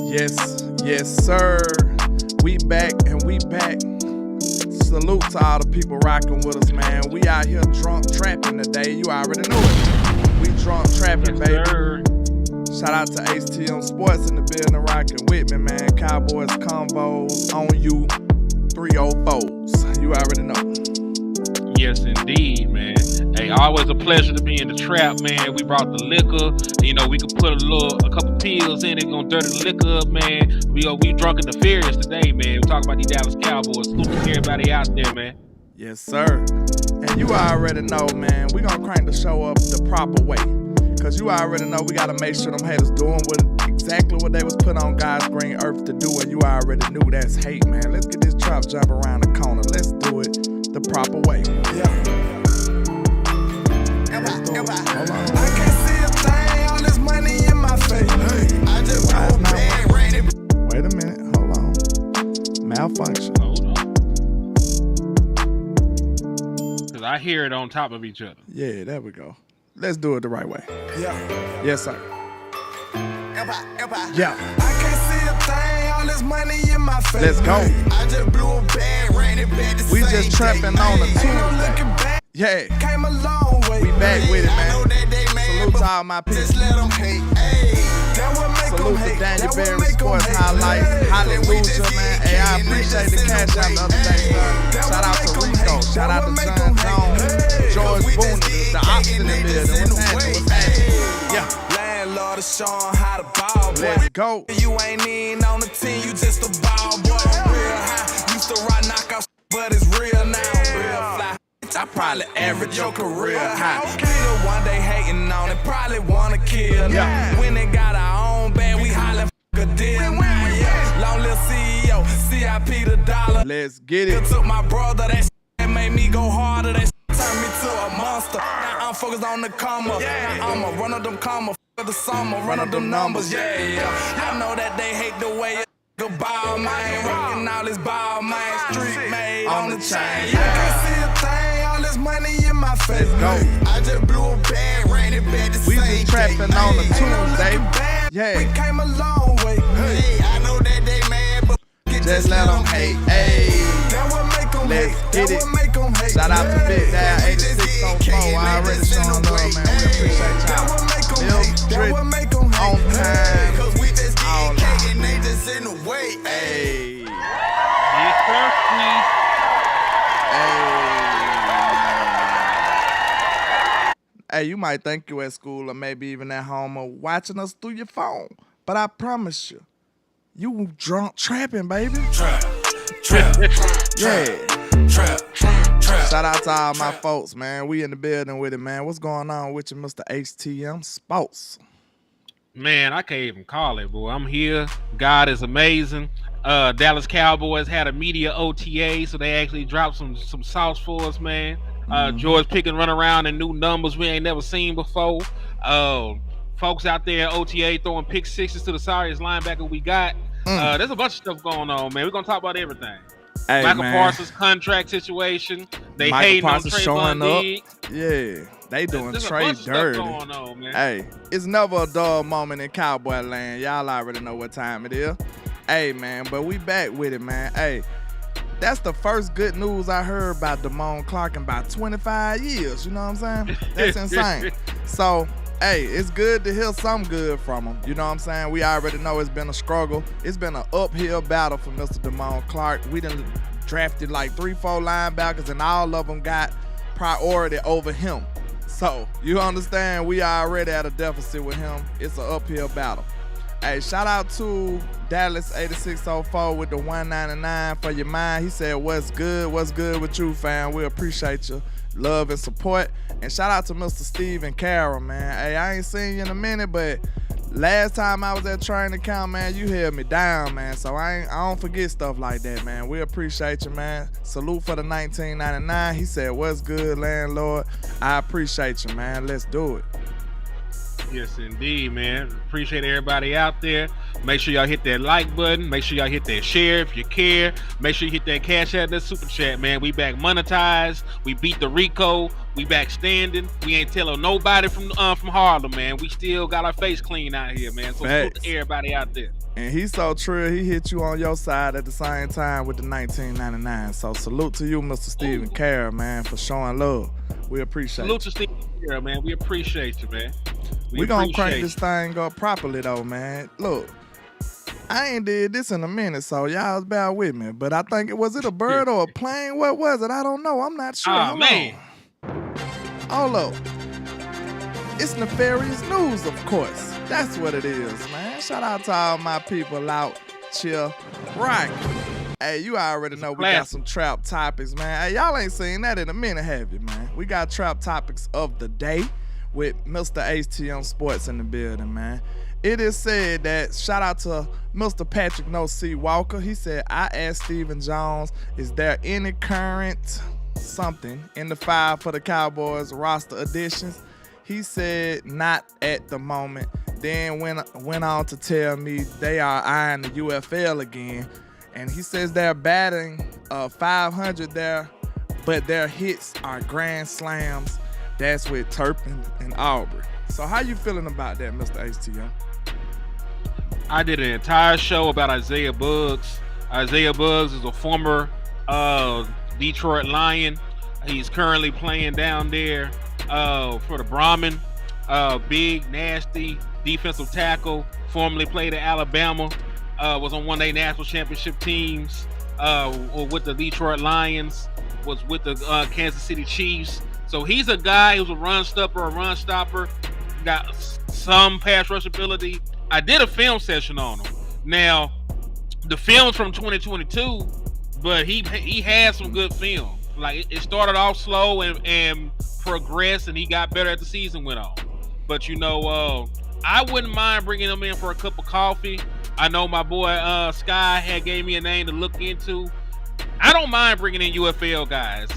Yes, sir. We back and we back. Salute to all the people rocking with us, man. We out here drunk trapping today. You already know it. We drunk trapping, baby. Sir. Shout out to HTM Sports in the building rocking with me, man. Cowboys Combos on you 304s. You already know. Yes, indeed, man. Hey, always a pleasure to be in the trap, man. We brought the liquor. You know, we could put a couple pills in it, gonna dirty the liquor up, man. We drunk and the furious today, man. We talk about these Dallas Cowboys. Salute to everybody out there, man. Yes, sir. And you already know, man, we gonna crank the show up the proper way. Cause you already know we gotta make sure them haters doing exactly what they was put on God's green earth to do, and you already knew that's hate, man. Let's get this trap jump around the corner. Let's do it the proper way. Yeah. Hold on. I can't see a thing, all this money in my face. Hey, I just blew a bag, rainy. Wait a minute, hold on. Malfunction. Hold on. Cause I hear it on top of each other. Yeah, there we go. Let's do it the right way. Yeah. Yes, sir. Yeah. I can't see a thing, all this money in my face. Let's go. I just blew a bag, rainy bed. We just trapping on a Tuesday. Yeah. Came a long way. We back with it, man. I know that they mad, Salute to all my people. just let them hate. Hey, that what make them Salute hate. to Daniel That what Berry make them Sports hate. Highlights. Hey, Hallelujah, man. Hey, I appreciate the cash out the other day, son. Shout out to Rico. Shout out to John Jones. George Boone, the ops in the building. What's happening? Yeah. Landlord is showing how to ball, boy. Let's go. You ain't even on the team, you just a ball boy. Real high, used to rock knockout, but it's real now. Real fly. I probably average your career high. Be the one they hating on and probably wanna kill. Yeah. When they got our own band, we holler a deal. Yeah. Long little CEO, CIP the dollar. Let's get it. Took my brother, that made me go harder. That turned me to a monster. Now I'm focused on the comma. Now I'ma run up them comma for the summer. Run up them numbers, yeah. I know that they hate the way you ball, man. Rockin' all this ball, man. Street made on the chain. I can't see a thing, all this money in my face. Let's go. I just blew a bag, rainy bed the We same just trapping day. on a Ain't no Tuesday. looking back. Yeah. We came a long way. Hey, I know that they mad, but Just let them hate. Hey. that what make them Let's hate. get That it. what make them hate. Shout out to Big Dad We just 8604. I already showing love, man. We appreciate That what y'all. make them Milk hate. That drip what make them hate. on time. Cause we just All getting out. cake and they just in the way. Hey. Yes, sir, please. Hey, you might think you at school or maybe even at home or watching us through your phone. But I promise you, you drunk trapping, baby. Trap. Yeah. Trap. Shout out to all my folks, man. We in the building with it, man. What's going on with you, Mr. HTM Sports? Man, I can't even call it, boy. I'm here. God is amazing. Dallas Cowboys had a media OTA, so they actually dropped some sauce for us, man. George Pickens run around in new numbers we ain't never seen before. Folks out there at OTA throwing pick sixes to the sorriest linebacker we got. There's a bunch of stuff going on, man. We're going to talk about everything. Hey, Michael man. Parsons' contract situation. They Michael hating on Parsons showing Trevon up. Diggs. Yeah, they doing There's a trade bunch of dirty. stuff going on, man. Hey, it's never a dull moment in Cowboy land. Y'all already know what time it is. Hey, man, but we back with it, man. Hey, that's the first good news I heard about Damone Clark in about 25 years. You know what I'm saying? That's insane. So, hey, it's good to hear something good from him. You know what I'm saying? We already know it's been a struggle. It's been an uphill battle for Mr. Damone Clark. We done drafted like 3-4 linebackers, and all of them got priority over him. So, you understand? We already at a deficit with him. It's an uphill battle. Hey, shout out to Dallas 8604 with the 199 for your mind. He said, what's good with you, fam? We appreciate you. Love and support. And shout out to Mr. Steve and Carol, man. Hey, I ain't seen you in a minute, but last time I was at training camp, man, you held me down, man. So I don't forget stuff like that, man. We appreciate you, man. Salute for the 1999. He said, what's good, landlord? I appreciate you, man. Let's do it. Yes, indeed, man. Appreciate everybody out there. Make sure y'all hit that like button. Make sure y'all hit that share if you care. Make sure you hit that cash out, that super chat, man. We back monetized. We beat the Rico. We back standing. We ain't telling nobody from Harlem, man. We still got our face clean out here, man. So salute to everybody out there. And he's so true, he hit you on your side at the same time with the 1999. So salute to you, Mr. Stephen Carroll, man, for showing love. We appreciate it. Salute to Stephen Carroll, man. We appreciate you, man. We gonna crank this thing up properly, though, man. Look, I ain't did this in a minute, so y'all bear with me. But I think was it a bird or a plane? What was it? I don't know. I'm not sure. Oh, man. Hold up. It's nefarious news, of course. That's what it is, man. Shout out to all my people out chill. Right. Hey, you already know we got some trap topics, man. Hey, y'all ain't seen that in a minute, have you, man? We got trap topics of the day with Mr. HTM Sports in the building, man. It is said that, shout out to Mr. Patrick No C. Walker. He said, I asked Stephen Jones, is there any current something in the file for the Cowboys roster additions? He said, not at the moment. Then went on to tell me they are eyeing the UFL again. And he says they're batting 500 there, but their hits are grand slams. That's with Turpin and Aubrey. So how you feeling about that, Mr. HTM? I did an entire show about Isaiah Buggs. Isaiah Buggs is a former Detroit Lion. He's currently playing down there for the Brahmin. Big, nasty defensive tackle. Formerly played at Alabama. Was on one of their national championship teams. With the Detroit Lions. Was with the Kansas City Chiefs. So he's a guy who's a run stopper. Got some pass rush ability. I did a film session on him. Now, the film's from 2022, but he had some good film. Like it started off slow and progressed, and he got better as the season went on. But I wouldn't mind bringing him in for a cup of coffee. I know my boy Sky had gave me a name to look into. I don't mind bringing in UFL guys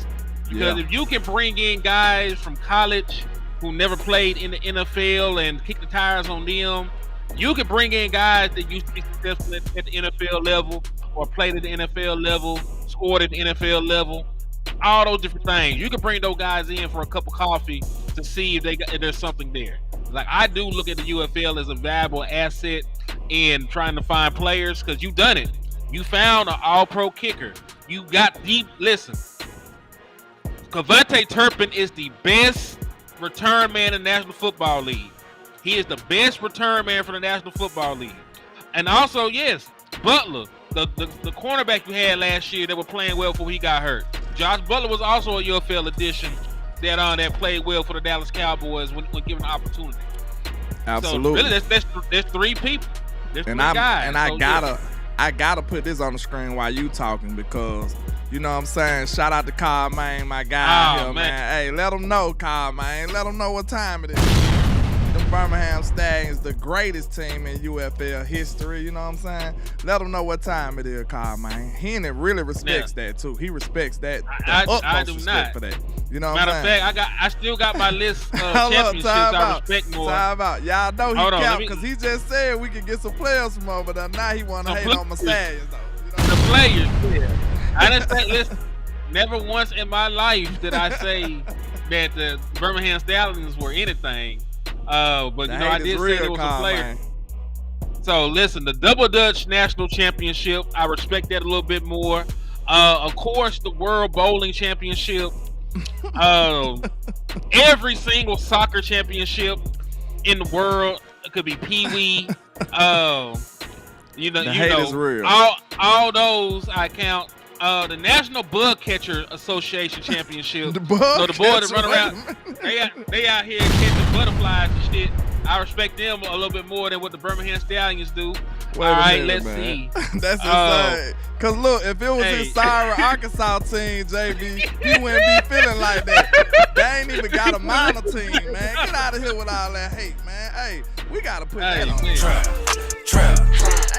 because if you can bring in guys from college who never played in the NFL and kick the tires on them, you can bring in guys that used to be successful at the NFL level or played at the NFL level, scored at the NFL level, all those different things. You can bring those guys in for a cup of coffee to see if there's something there. Like I do look at the UFL as a valuable asset in trying to find players because you've done it. You found an all-pro kicker. You got deep. Listen, Cavante Turpin is the best return man in the National Football League. He is the best return man for the National Football League. And also, yes, Butler, the cornerback you had last year that was playing well before he got hurt. Josh Butler was also a UFL addition that played well for the Dallas Cowboys when given the opportunity. Absolutely. So really, there's three people. There's three guys. And I gotta put this on the screen while you talking because you know what I'm saying. Shout out to Carl Main, my guy here, man. Hey, let them know, Carl Main. Let them know what time it is. The Birmingham Stallions, the greatest team in UFL history. You know what I'm saying? Let them know what time it is, Carl Main. Henry really respects that too. He respects that. I do not. For that. You know what Matter I'm of saying? fact, I still got my list of championships I respect more. Time out. Y'all know he count because he just said we could get some players from over there. Now he want to hate on my Stallions though. You know? The players, yeah. I didn't say, listen, never once in my life did I say that the Birmingham Stallions were anything. But I did say there was a player. Man. So listen, the Double Dutch National Championship, I respect that a little bit more. Of course, the World Bowling Championship. Every single soccer championship in the world. It could be Pee Wee. Is real. All those I count. The National Bug Catcher Association Championship. The boys that run around, they out here catching butterflies and shit. I respect them a little bit more than what the Birmingham Stallions do. Let's see. That's insane. Cause look, if it was his Syra, Arkansas team, JB, he wouldn't be feeling like that. They ain't even got a minor team, man. Get out of here with all that hate, man. Hey, we gotta put that on. Trap.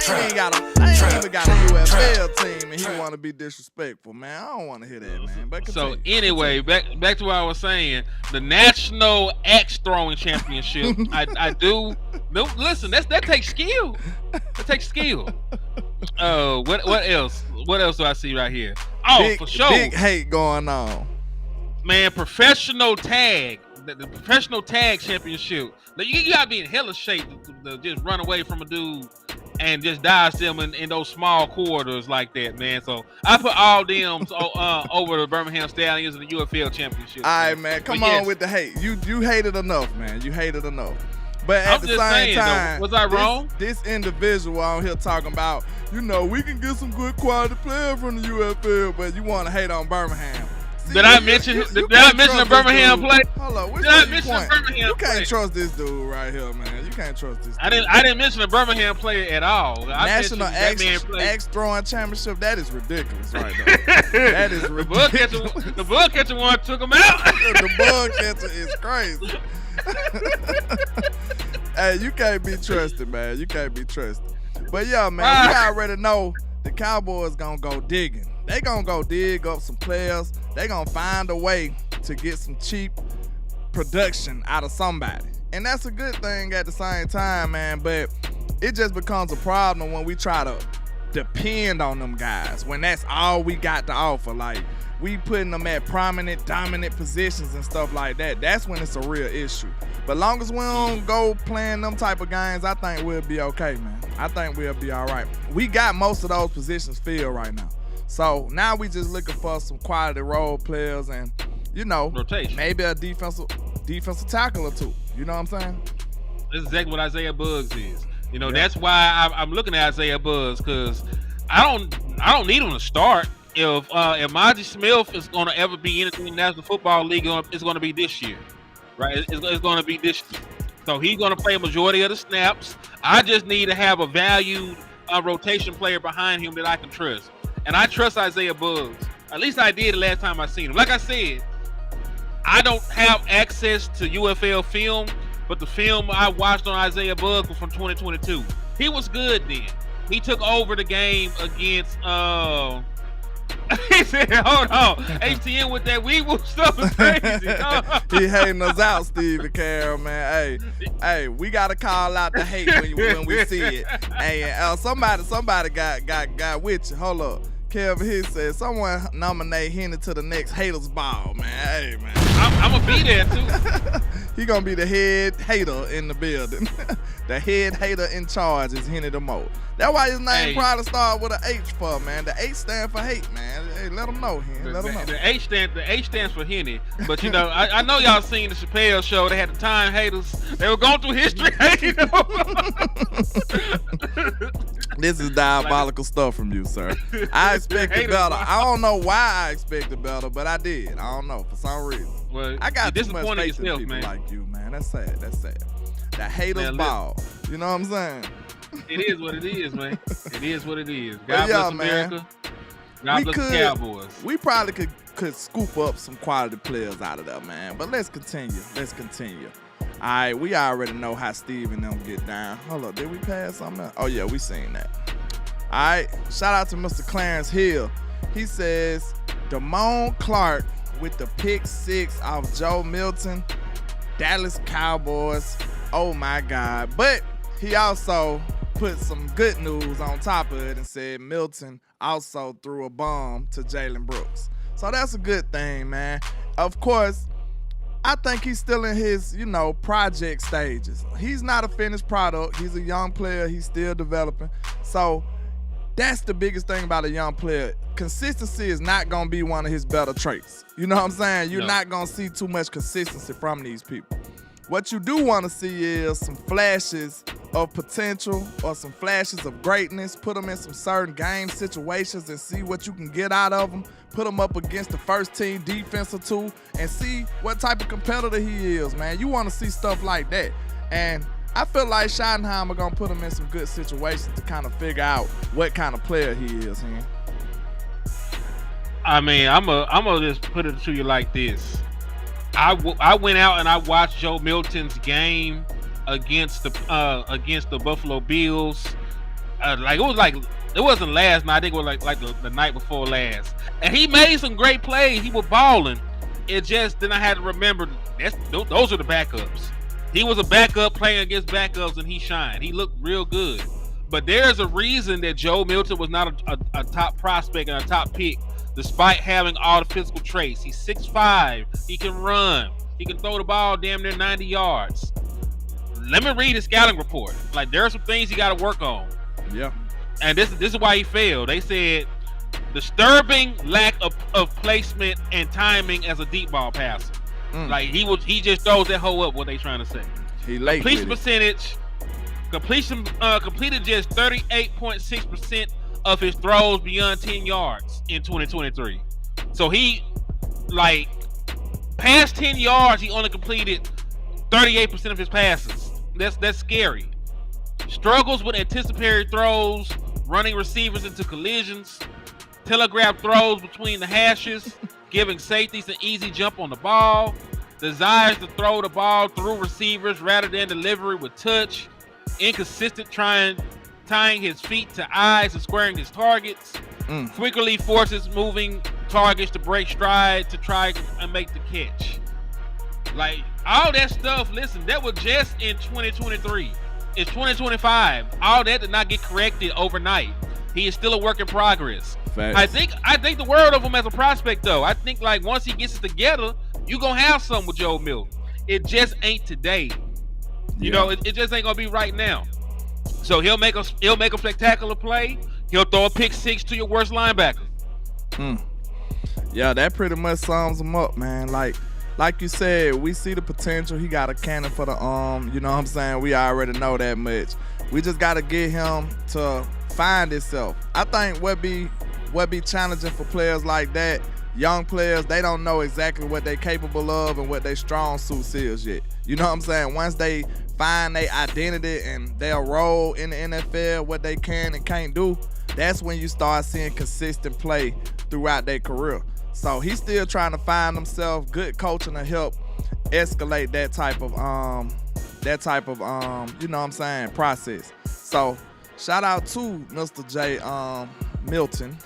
ain't even got a UFL team, and he want to be disrespectful, man. I don't want to hear that, man. But so anyway, back to what I was saying. The National Axe Throwing Championship. I do. No, listen, that takes skill. That takes skill. What else? What else do I see right here? Oh, for sure. Big hate going on. Man, professional tag. The professional tag championship. Now, you gotta be in hella shape to just run away from a dude and just dodge them in those small quarters like that, man. So I put all them over the Birmingham Stallions in the UFL championship. All right, man. Come on with the hate. You hated enough, man. You hated enough. But at the same time, was I wrong? This individual on here talking about, we can get some good quality players from the UFL, but you want to hate on Birmingham. See, did I mention the Birmingham play? Hold on, did I mention the Birmingham You can't trust this dude right here, man. You can't trust this dude. I didn't mention the Birmingham player at all. National Axe Throwing Championship, that is ridiculous right there. That is ridiculous. The bug catcher one took him out. The bug catcher is crazy. Hey, you can't be trusted, man. You can't be trusted. But yeah, man, we already know the Cowboys gonna go digging. They gonna go dig up some players. They gonna find a way to get some cheap production out of somebody. And that's a good thing at the same time, man. But it just becomes a problem when we try to depend on them guys, when that's all we got to offer. Like, we putting them at prominent, dominant positions and stuff like that. That's when it's a real issue. But long as we don't go playing them type of games, I think we'll be okay, man. I think we'll be all right. We got most of those positions filled right now. So now we just looking for some quality role players and, rotation. Maybe a defensive tackle or two. You know what I'm saying? That's exactly what Isaiah Buggs is. That's why I'm looking at Isaiah Buggs, because I don't need him to start. If Maji Smith is going to ever be anything in the National Football League, it's going to be this year, right? It's going to be this year. So he's going to play a majority of the snaps. I just need to have a valued rotation player behind him that I can trust. And I trust Isaiah Buggs. At least I did the last time I seen him. Like I said, I don't have access to UFL film, but the film I watched on Isaiah Buggs was from 2022. He was good then. He took over the game against he said, hold on, HTM with that we whoop stuff is crazy. He hating us out, Steve and Carol, man. Hey, we gotta call out the hate when we see it. Hey, somebody got with you. Hold up. Kevin here said, someone nominate Henry to the next haters ball, man. Hey, man. I'm gonna be there too. He gonna be the head hater in the building. The head hater in charge is Henry the Mo. That's why his name probably start with an H for, man. The H stand for hate, man. Hey, let him know, Henry. Let him know. The H stands for Henry. But I know y'all seen the Chappelle show. They had the time haters. They were going through history. This is diabolical stuff from you, sir. I expected better. I don't know why I expected better, but I did. I don't know, for some reason. Well, I got too much faith in people man. like you, man. That's sad. The haters ball. You know what I'm saying? It is what it is, man. It is what it is. God bless America. God bless the Cowboys. We probably could scoop up some quality players out of there, man. But let's continue. All right, we already know how Steve and them get down. Hold up, did we pass something else? Oh, yeah, we seen that. All right, shout out to Mr. Clarence Hill. He says, Damone Clark with the pick 6 off Joe Milton, Dallas Cowboys. Oh, my God. But he also put some good news on top of it and said Milton also threw a bomb to Jalen Brooks. So that's a good thing, man. Of course, I think he's still in his, project stages. He's not a finished product. He's a young player. He's still developing. So that's the biggest thing about a young player. Consistency is not going to be one of his better traits. You know what I'm saying? You're not going to see too much consistency from these people. What you do want to see is some flashes of potential or some flashes of greatness. Put them in some certain game situations and see what you can get out of them. Put him up against the first team defense or two and see what type of competitor he is, man. You want to see stuff like that. And I feel like Schottenheimer going to put him in some good situations to kind of figure out what kind of player he is, man. I mean, I'm gonna just put it to you like this. I went out and I watched Joe Milton's game against the Buffalo Bills. it wasn't last night. I think it was like the night before last. And he made some great plays. He was balling. It just then I had to remember those are the backups. He was a backup playing against backups, and he shined. He looked real good. But there's a reason that Joe Milton was not a top prospect and a top pick, despite having all the physical traits. He's 6'5". He can run. He can throw the ball damn near 90 yards. Let me read his scouting report. Like, there are some things he got to work on. Yeah. And this is why he failed. They said disturbing lack of placement and timing as a deep ball passer. Like he just throws that hoe up. What they trying to say? He late. Completion percentage. Completed just 38.6% of his throws beyond 10 yards in 2023. So he past 10 yards, he only completed 38% of his passes. That's scary. Struggles with anticipatory throws, running receivers into collisions, telegraph throws between the hashes, giving safeties an easy jump on the ball, desires to throw the ball through receivers rather than delivery with touch, inconsistent tying his feet to eyes and squaring his targets, frequently forces moving targets to break stride to try and make the catch. Like, all that stuff, listen, that was just in 2023. It's 2025. All that did not get corrected overnight. He is still a work in progress. Facts. I think the word of him as a prospect, though. I think like once he gets it together, you gonna have something with Joe Milton. It just ain't today. You know, it just ain't gonna be right now. So he'll make a spectacular play. He'll throw a pick six to your worst linebacker. Yeah, that pretty much sums him up, man. Like you said, we see the potential. He got a cannon for the arm. You know what I'm saying? We already know that much. We just got to get him to find himself. I think what be challenging for players like that, young players, they don't know exactly what they're capable of and what their strong suits is yet. You know what I'm saying? Once they find their identity and their role in the NFL, what they can and can't do, that's when you start seeing consistent play throughout their career. So he's still trying to find himself. Good coaching to help escalate that type of you know what I'm saying, process. So shout out to Mr. J Milton,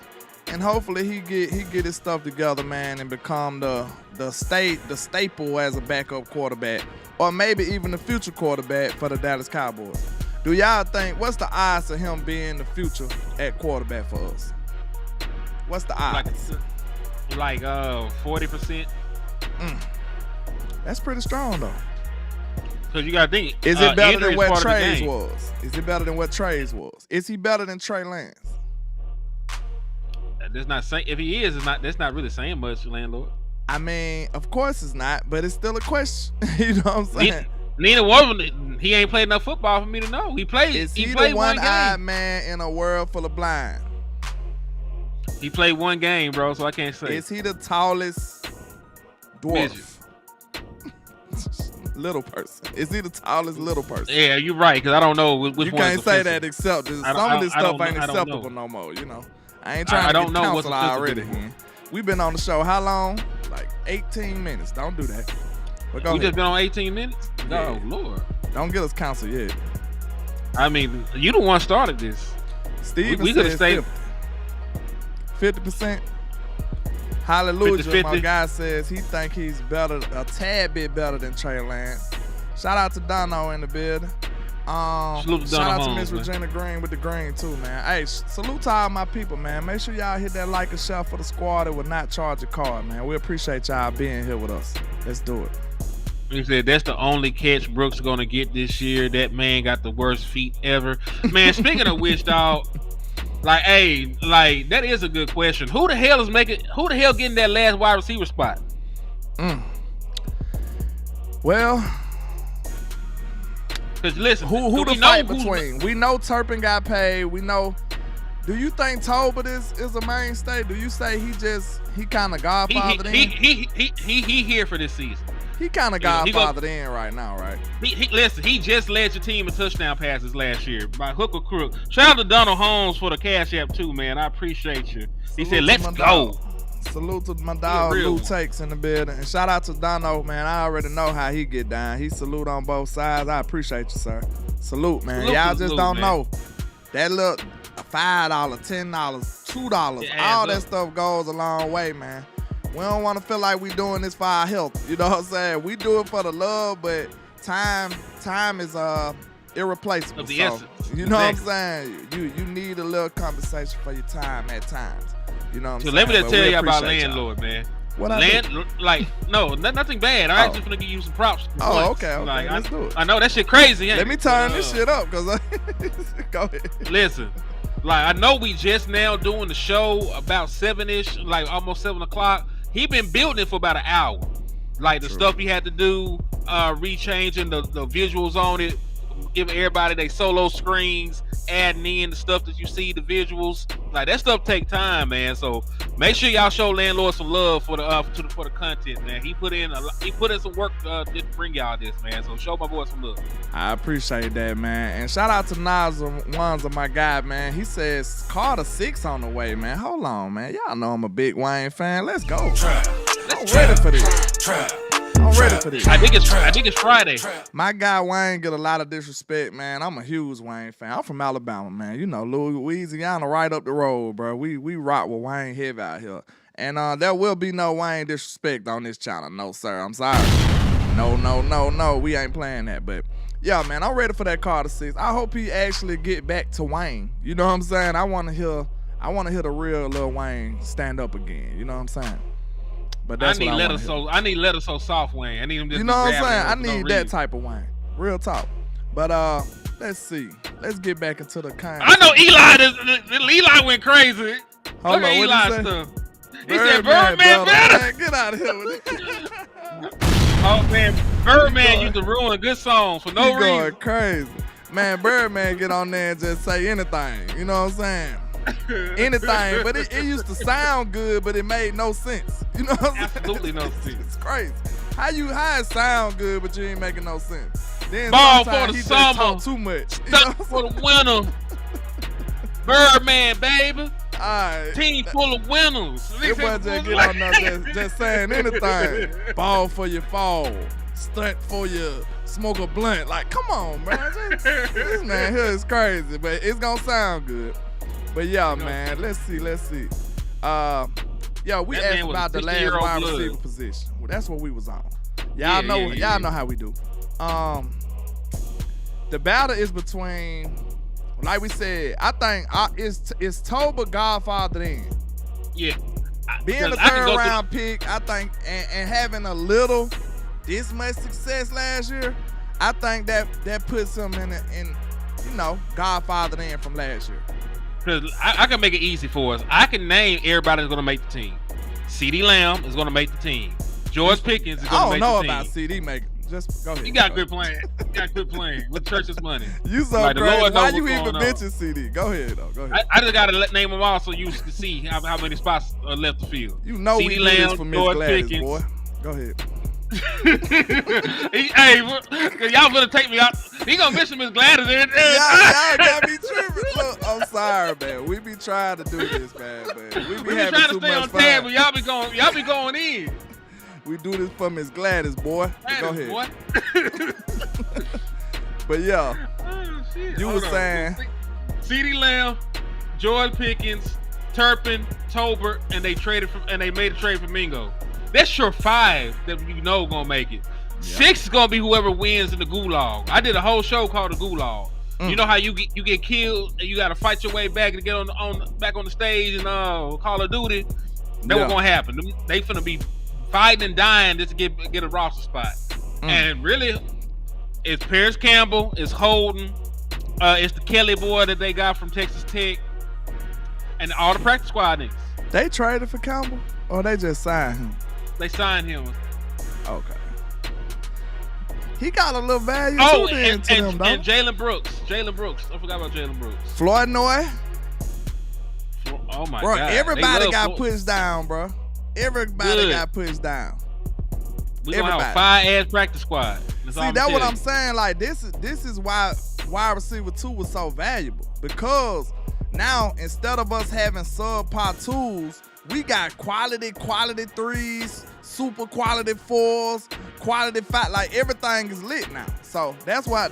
and hopefully he get his stuff together, man, and become the staple as a backup quarterback, or maybe even the future quarterback for the Dallas Cowboys. Do y'all think, what's the odds of him being the future at quarterback for us? What's the odds? Like 40%. That's pretty strong though. Because you gotta think, is it better than what Trey's was? Is it better than what Trey's was? Is he better than Trey Lance? That's not saying, if he is, that's not really saying much, Landlord. I mean, of course it's not, but it's still a question. You know what I'm saying? Neither one of them, he ain't played enough football for me to know. He played. Is he played the one-eyed man in a world full of blind? He played one game, bro, so I can't say. Is he the tallest dwarf? Little person. Is he the tallest little person? Yeah, you're right, because I don't know which one. You can't say that except some of this stuff ain't acceptable no more, you know. I ain't trying to get counsel already. We've been on the show how long? Like 18 minutes. Don't do that. But go ahead. Just been on 18 minutes? Yeah. Oh, Lord. Don't get us counsel yet. I mean, you the one started this. Steve, we could have stayed 50%. Hallelujah. 50-50. My guy says he think he's better, a tad bit better than Trey Lance. Shout out to Dono in the building. Shout out to Miss Regina Green with the green too, man. Hey, salute to all my people, man. Make sure y'all hit that like and share for the squad that will not charge a card, man. We appreciate y'all being here with us. Let's do it. He said that's the only catch Brooks gonna get this year. That man got the worst feet ever. Man, speaking of which, dog, that is a good question. Who the hell getting that last wide receiver spot? Well, because listen, who to fight between? We know Turpin got paid. We know. Do you think Tolbert is a mainstay? Do you say he kind of godfathered in? He here for this season. He kind of godfathered in right now, right? Listen, he just led your team in touchdown passes last year by hook or crook. Shout out to Donald Holmes for the Cash App too, man. I appreciate you. He said, "Let's go." Salute to my dog Lou Takes in the building, and shout out to Dono, man. I already know how he get down. He salute on both sides. I appreciate you, sir. Salute, man. Y'all just don't know. that little $5, $10, $2, Yeah, all that stuff goes a long way, man. We don't want to feel like we doing this for our health. You know what I'm saying? We do it for the love, but time is irreplaceable. Of the so, essence. you know Exactly. what I'm saying? You need a little compensation for your time at times. You know what I'm So saying? let me just But tell we you about appreciate y'all. Landlord, man. What I do? Nothing bad. I'm actually gonna give you some props. Oh, once. okay, Like, let's do it. I know that shit crazy. Ain't Let me it? turn this shit up, cause go ahead. Listen, like I know we just now doing the show about 7-ish, like almost 7 o'clock. He been building it for about an hour. Like the stuff he had to do, rechanging the visuals on it, giving everybody their solo screens, adding in the stuff that you see, the visuals. Like that stuff take time, man. So make sure y'all show Landlord some love for the content, man. He put in some work to bring y'all this, man. So show my boy some love. I appreciate that, man. And shout out to Nas Wanza, my guy, man. He says Carter 6 on the way, man. Hold on, man. Y'all know I'm a big Wayne fan. Let's go. I'm ready for this. I'm ready for this. I think it's Friday. My guy Wayne get a lot of disrespect, man. I'm a huge Wayne fan. I'm from Alabama, man. You know, Louisiana right up the road, bro. We rock with Wayne heavy out here. And there will be no Wayne disrespect on this channel. No, sir. I'm sorry. No. We ain't playing that. But yeah, man, I'm ready for that Carter 6. I hope he actually get back to Wayne. You know what I'm saying? I want to hear the real Lil Wayne stand up again. You know what I'm saying? But that's I need letter so soft, Wayne. I need him just. You know what I'm saying? I no need that reason. type of Wayne. Real talk. But let's see. Let's get back into the kind. I know Eli went crazy. Hold Look on, at what Eli he say? stuff. He said Birdman brother. better. Man, get out of here with it. Oh man, Birdman used to ruin good songs for no He going reason. crazy. Man, Birdman get on there and just say anything. You know what I'm saying? Anything. But it used to sound good, but it made no sense. You know what I'm saying? Absolutely no sense. It's crazy. How it sound good, but you ain't making no sense. Then Ball for sometimes the he summer. just talk too much. You know Stuck what for I'm the winner. Birdman, baby. All right. Team full of winners. It wasn't just get on there just saying anything. Ball for your fall. Stunt for your smoke a blunt. Like, come on, man. This man here is crazy, but it's gonna sound good. But yeah, man, let's see. Yeah, we That asked man was about a the last 50-year-old wide blood. receiver position. Well, that's what we was on. Yeah, Y'all know how we do. The battle is between, like we said, I think it's Toba Godfather then. Yeah. Being the third round pick, I think, and having this much success last year, I think that puts him in Godfather then from last year. Because I can make it easy for us. I can name everybody that's going to make the team. CeeDee Lamb is going to make the team. George Pickens is going to make the team. I don't know about CD making. Just go ahead. You got good playing. With Church's money. You so Like, the crazy. Lord Why knows you what's even going on. mention CD? Go ahead, though. Go ahead. I just got to name them all so you can see how many spots are left the field. You know we CeeDee do this Lamb, for Miss George Gladys, Pickens. boy. Go ahead. Hey, y'all gonna take me out. He gonna mention Miss Gladys. Y'all got me tripping. Look, I'm sorry, man. We be trying to do this, man. But we be We be having trying to too stay much on fun. tab, but y'all be going in. We do this for Miss Gladys, boy. Go ahead. Boy. But yeah, Oh, shit. you Hold was on. saying CeeDee Lamb, George Pickens, Turpin, Tolbert, and they made a trade for Mingo. That's your 5 that you know gonna make it. 6 is gonna be whoever wins in the gulag. I did a whole show called the gulag. You know how you get killed and you gotta fight your way back to get back on the stage in Call of Duty. That was gonna happen. They finna be fighting and dying just to get a roster spot. And really, it's Paris Campbell, it's Holden, it's the Kelly boy that they got from Texas Tech, and all the practice squad niggas. they traded for Campbell, or they just signed him. They signed him. Okay. He got a little value Oh, too and them, though. Jalen Brooks. I forgot about Jalen Brooks. Floyd Noy, Oh my bro. God. Everybody They got love pushed down, bro. Everybody Good. got pushed down. We gonna have a everybody. 5-ass practice squad. See, that's what I'm saying. Like this is why wide receiver 2 was so valuable, because now instead of us having subpar 2s, we got quality 3s, super quality 4s, quality 5. Like everything is lit now. So that's why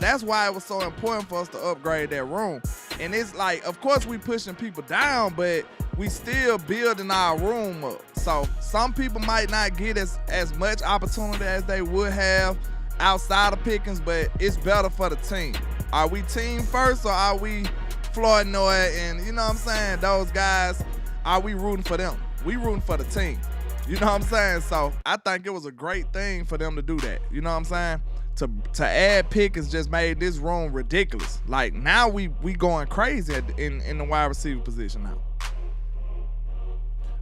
it was so important for us to upgrade that room. And it's like, of course we pushing people down, but we still building our room up. So some people might not get as much opportunity as they would have outside of Pickens, but it's better for the team. Are we team first, or are we Flournoy and, you know what I'm saying, those guys, are we rooting for them? We rooting for the team. You know what I'm saying? So I think it was a great thing for them to do that. You know what I'm saying? To add Pickens just made this room ridiculous. Like, now we going crazy in the wide receiver position now.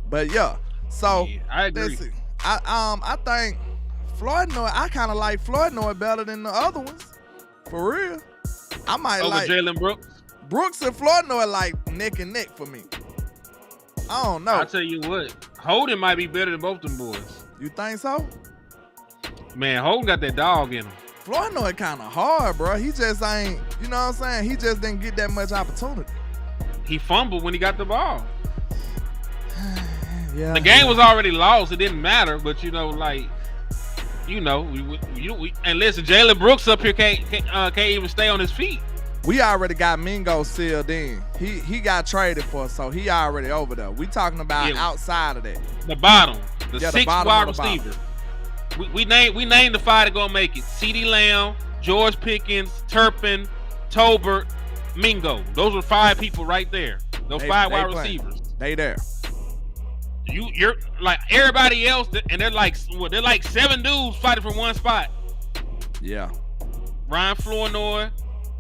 But yeah, so yeah, I agree. I think Flournoy, I kind of like Flournoy better than the other ones. For real. I might over like Jalen Brooks. Brooks and Flournoy like neck and neck for me. I don't know. I'll tell you what, Holden might be better than both them boys. You think so? Man, Holden got that dog in him. Flournoy kind of hard, bro. He just ain't, you know what I'm saying? He just didn't get that much opportunity. He fumbled when he got the ball. Yeah. The game was already lost. It didn't matter, but you know, like, you know, we and listen, Jalen Brooks up here can't even stay on his feet. We already got Mingo sealed in. He got traded for, so he already over there. We talking about outside of that. The bottom, the Yeah, the sixth bottom wide of the receiver. We named the five to go make it. CeeDee Lamb, George Pickens, Turpin, Tolbert, Mingo. Those are 5 people right there. Those 5 wide receivers. They there. You're like everybody else, and they're like 7 dudes fighting for one spot. Yeah. Ryan Flournoy,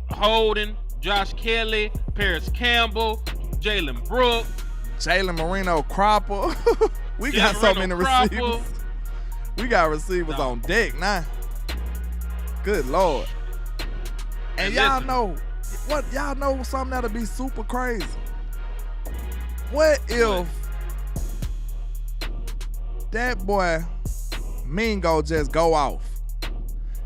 Holden, Josh Kelly, Paris Campbell, Jalen Brooks, Jalen Marino Cropper. We got so many receivers. We got receivers on deck now. Good Lord. And y'all know something that'll be super crazy. What if that boy Mingo just go off?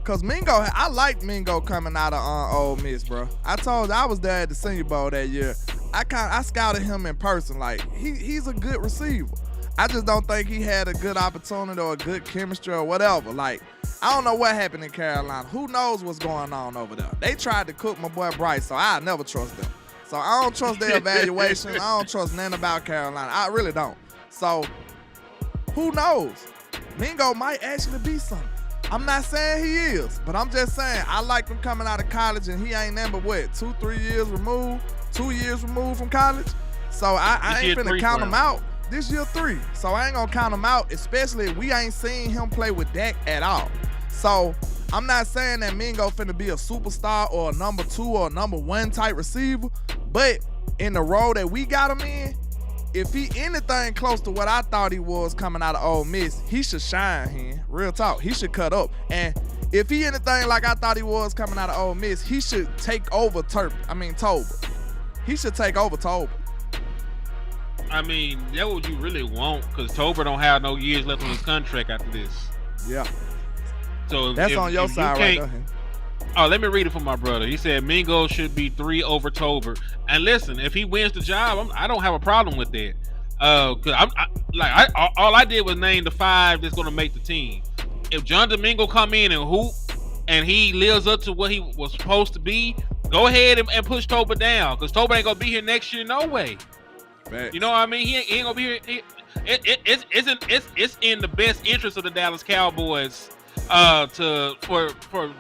Cause Mingo, I liked Mingo coming out of Ole Miss, bro. I told you I was there at the Senior Bowl that year. I scouted him in person. Like, he's a good receiver. I just don't think he had a good opportunity or a good chemistry or whatever. Like, I don't know what happened in Carolina. Who knows what's going on over there? They tried to cook my boy Bryce, so I never trust them. So I don't trust their evaluation. I don't trust nothing about Carolina. I really don't. So who knows? Mingo might actually be something. I'm not saying he is, but I'm just saying I like him coming out of college, and he ain't number what, 2 years removed from college. So I ain't finna count him out. This year 3. So I ain't gonna count him out, especially if we ain't seen him play with Dak at all. So I'm not saying that Mingo finna be a superstar or a number 2 or a number 1 type receiver, but in the role that we got him in, if he anything close to what I thought he was coming out of Ole Miss, he should shine here. Real talk. He should cut up. And if he anything like I thought he was coming out of Ole Miss, he should take over Tolbert. He should take over Tolbert. I mean, that's what you really want, because Tolbert don't have no years left on his contract after this. Yeah. So that's on your side right there. Oh, let me read it for my brother. He said Mingo should be 3 over Tolbert. And listen, if he wins the job, I don't have a problem with that. Cause all I did was name the 5 that's gonna make the team. If John Domingo come in and hoop, and he lives up to what he was supposed to be, go ahead and push Tolbert down, because Tolbert ain't gonna be here next year no way. Facts. You know what I mean? He ain't gonna be here. It's in the best interest of the Dallas Cowboys for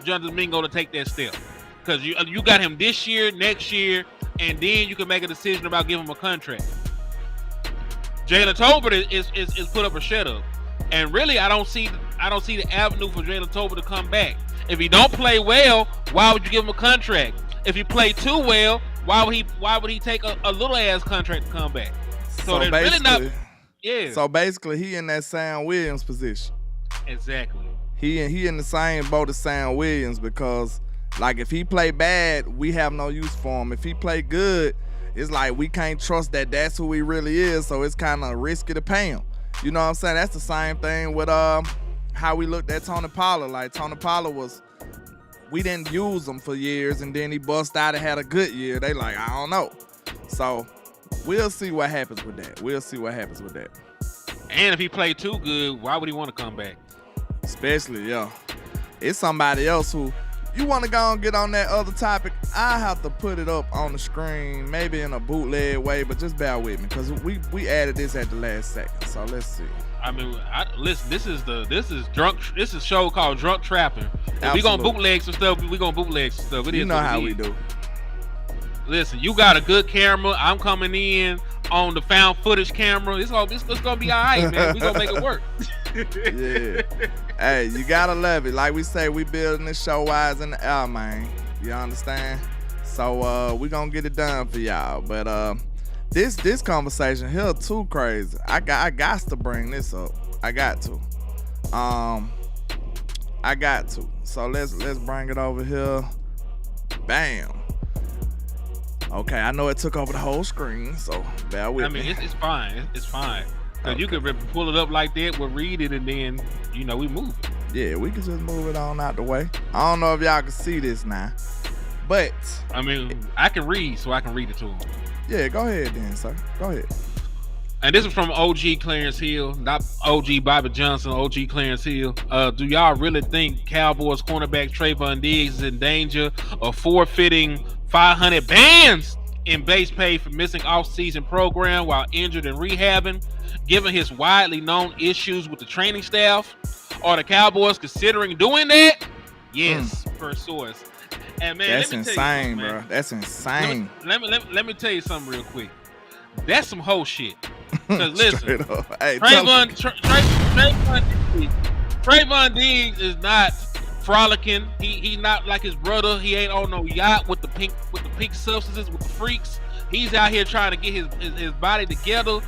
John Domingo to take that step, because you got him this year, next year, and then you can make a decision about giving him a contract. Jalen Tolbert is put up or shut up, and really I don't see the avenue for Jalen Tolbert to come back. If he don't play well, why would you give him a contract? If he play too well, why would he take a little ass contract to come back? So they're really not. Yeah. So basically, he in that Sam Williams position. Exactly. He in the same boat as Sam Williams, because like if he play bad, we have no use for him. If he play good, it's like we can't trust that that's who he really is. So it's kind of risky to pay him. You know what I'm saying? That's the same thing with how we looked at Tony Pollard. Like Tony Pollard we didn't use him for years, and then he bust out and had a good year. They like, I don't know. So we'll see what happens with that. And if he played too good, why would he want to come back? Especially, yeah. It's somebody else who you want to go and get on that other topic, I have to put it up on the screen, maybe in a bootleg way, but just bear with me because we added this at the last second. So let's see. I mean, listen. This is a show called Drunk Trapping. We gonna bootleg some stuff. We gonna bootleg some stuff. You know how we do. Listen, you got a good camera. I'm coming in on the found footage camera. It's gonna be all right, man. We gonna make it work. Yeah. Hey, you gotta love it. Like we say, we building this show wise in the air, man. You understand? So we gonna get it done for y'all. But this conversation here too crazy. I got to bring this up. I got to. So let's bring it over here. Bam. Okay, I know it took over the whole screen, so bear with me. I mean, it's fine. It's fine. Cause you could pull it up like that, we'll read it, and then we move it. Yeah, we can just move it on out the way. I don't know if y'all can see this now, but I mean, I can read, so I can read it to them. Yeah, go ahead then, sir. Go ahead. And this is from OG Clarence Hill, not OG Bobby Johnson, OG Clarence Hill. Do y'all really think Cowboys cornerback Trevon Diggs is in danger of forfeiting 500 bands in base pay for missing off-season program while injured and rehabbing, given his widely known issues with the training staff? Are the Cowboys considering doing that? Yes, per source. And man, that's insane, bro. That's insane. Let me tell you something real quick. That's some whole shit. Cause listen, hey, Trevon Diggs is not frolicking. He not like his brother. He ain't on no yacht with the pink substances with the freaks. He's out here trying to get his body together.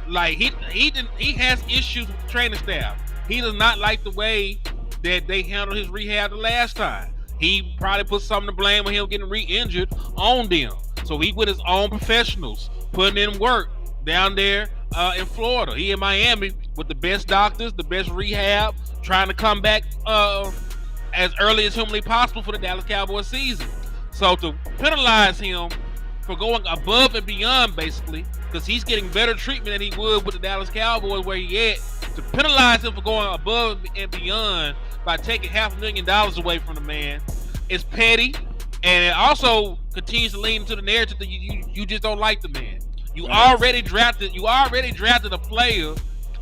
Like he has issues with the training staff. He does not like the way that they handled his rehab the last time. He probably put something to blame with him getting re-injured on them. So he with his own professionals putting in work down there in Florida. He in Miami with the best doctors, the best rehab, trying to come back as early as humanly possible for the Dallas Cowboys season. So to penalize him for going above and beyond, basically, because he's getting better treatment than he would with the Dallas Cowboys where he at, to penalize him for going above and beyond by taking $500,000 away from the man is petty, and it also continues to lean into the narrative that you just don't like the man. You already drafted a player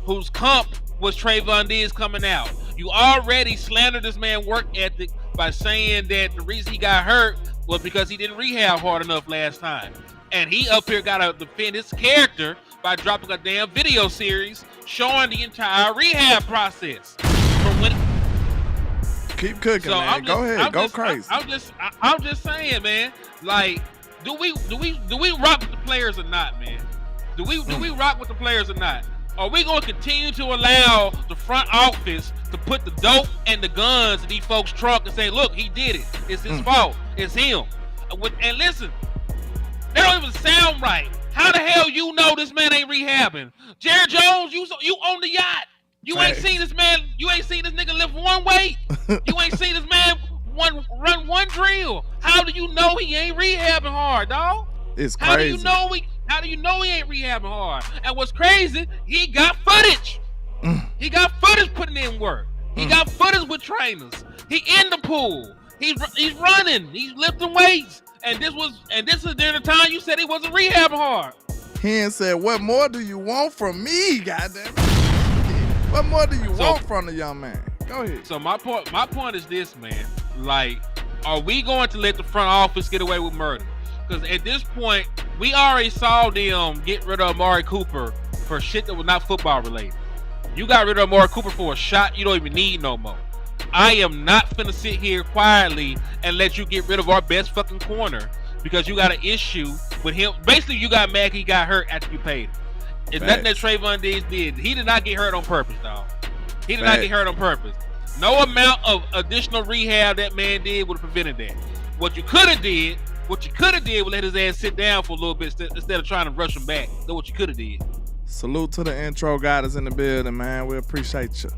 whose comp was Trevon Diggs coming out. You already slandered this man's work ethic by saying that the reason he got hurt was because he didn't rehab hard enough last time. And he up here got to defend his character by dropping a damn video series showing the entire rehab process. Keep cooking, so man. Go ahead. Go crazy. I'm just saying, man. Like, do we rock with the players or not, man? Do we rock with the players or not? Are we going to continue to allow the front office to put the dope and the guns in these folks' trunk and say, look, he did it. It's his fault. It's him. And listen, that don't even sound right. How the hell you know this man ain't rehabbing? Jared Jones, you on the yacht. You ain't seen this man. You ain't seen this nigga lift one weight. You ain't seen this man run one drill. How do you know he ain't rehabbing hard, dog? It's crazy. How do you know he ain't rehabbing hard? And what's crazy, he got footage. He got footage putting in work. He got footage with trainers. He in the pool. He's running. He's lifting weights. And this is during the time you said he wasn't rehabbing hard. He ain't said, what more do you want from me, goddamn? What more do you want from the young man? Go ahead. So my point is this, man. Like, are we going to let the front office get away with murder? Because at this point, we already saw them get rid of Amari Cooper for shit that was not football related. You got rid of Amari Cooper for a shot you don't even need no more. I am not finna sit here quietly and let you get rid of our best fucking corner because you got an issue with him. Basically, you got mad he got hurt after you paid him. It's nothing that Trevon Diggs did. He did not get hurt on purpose, dog. He did not get hurt on purpose. No amount of additional rehab that man did would have prevented that. What you could have did was let his ass sit down for a little bit instead of trying to rush him back. That's what you could have did. Salute to the intro guy that's in the building, man. We appreciate you.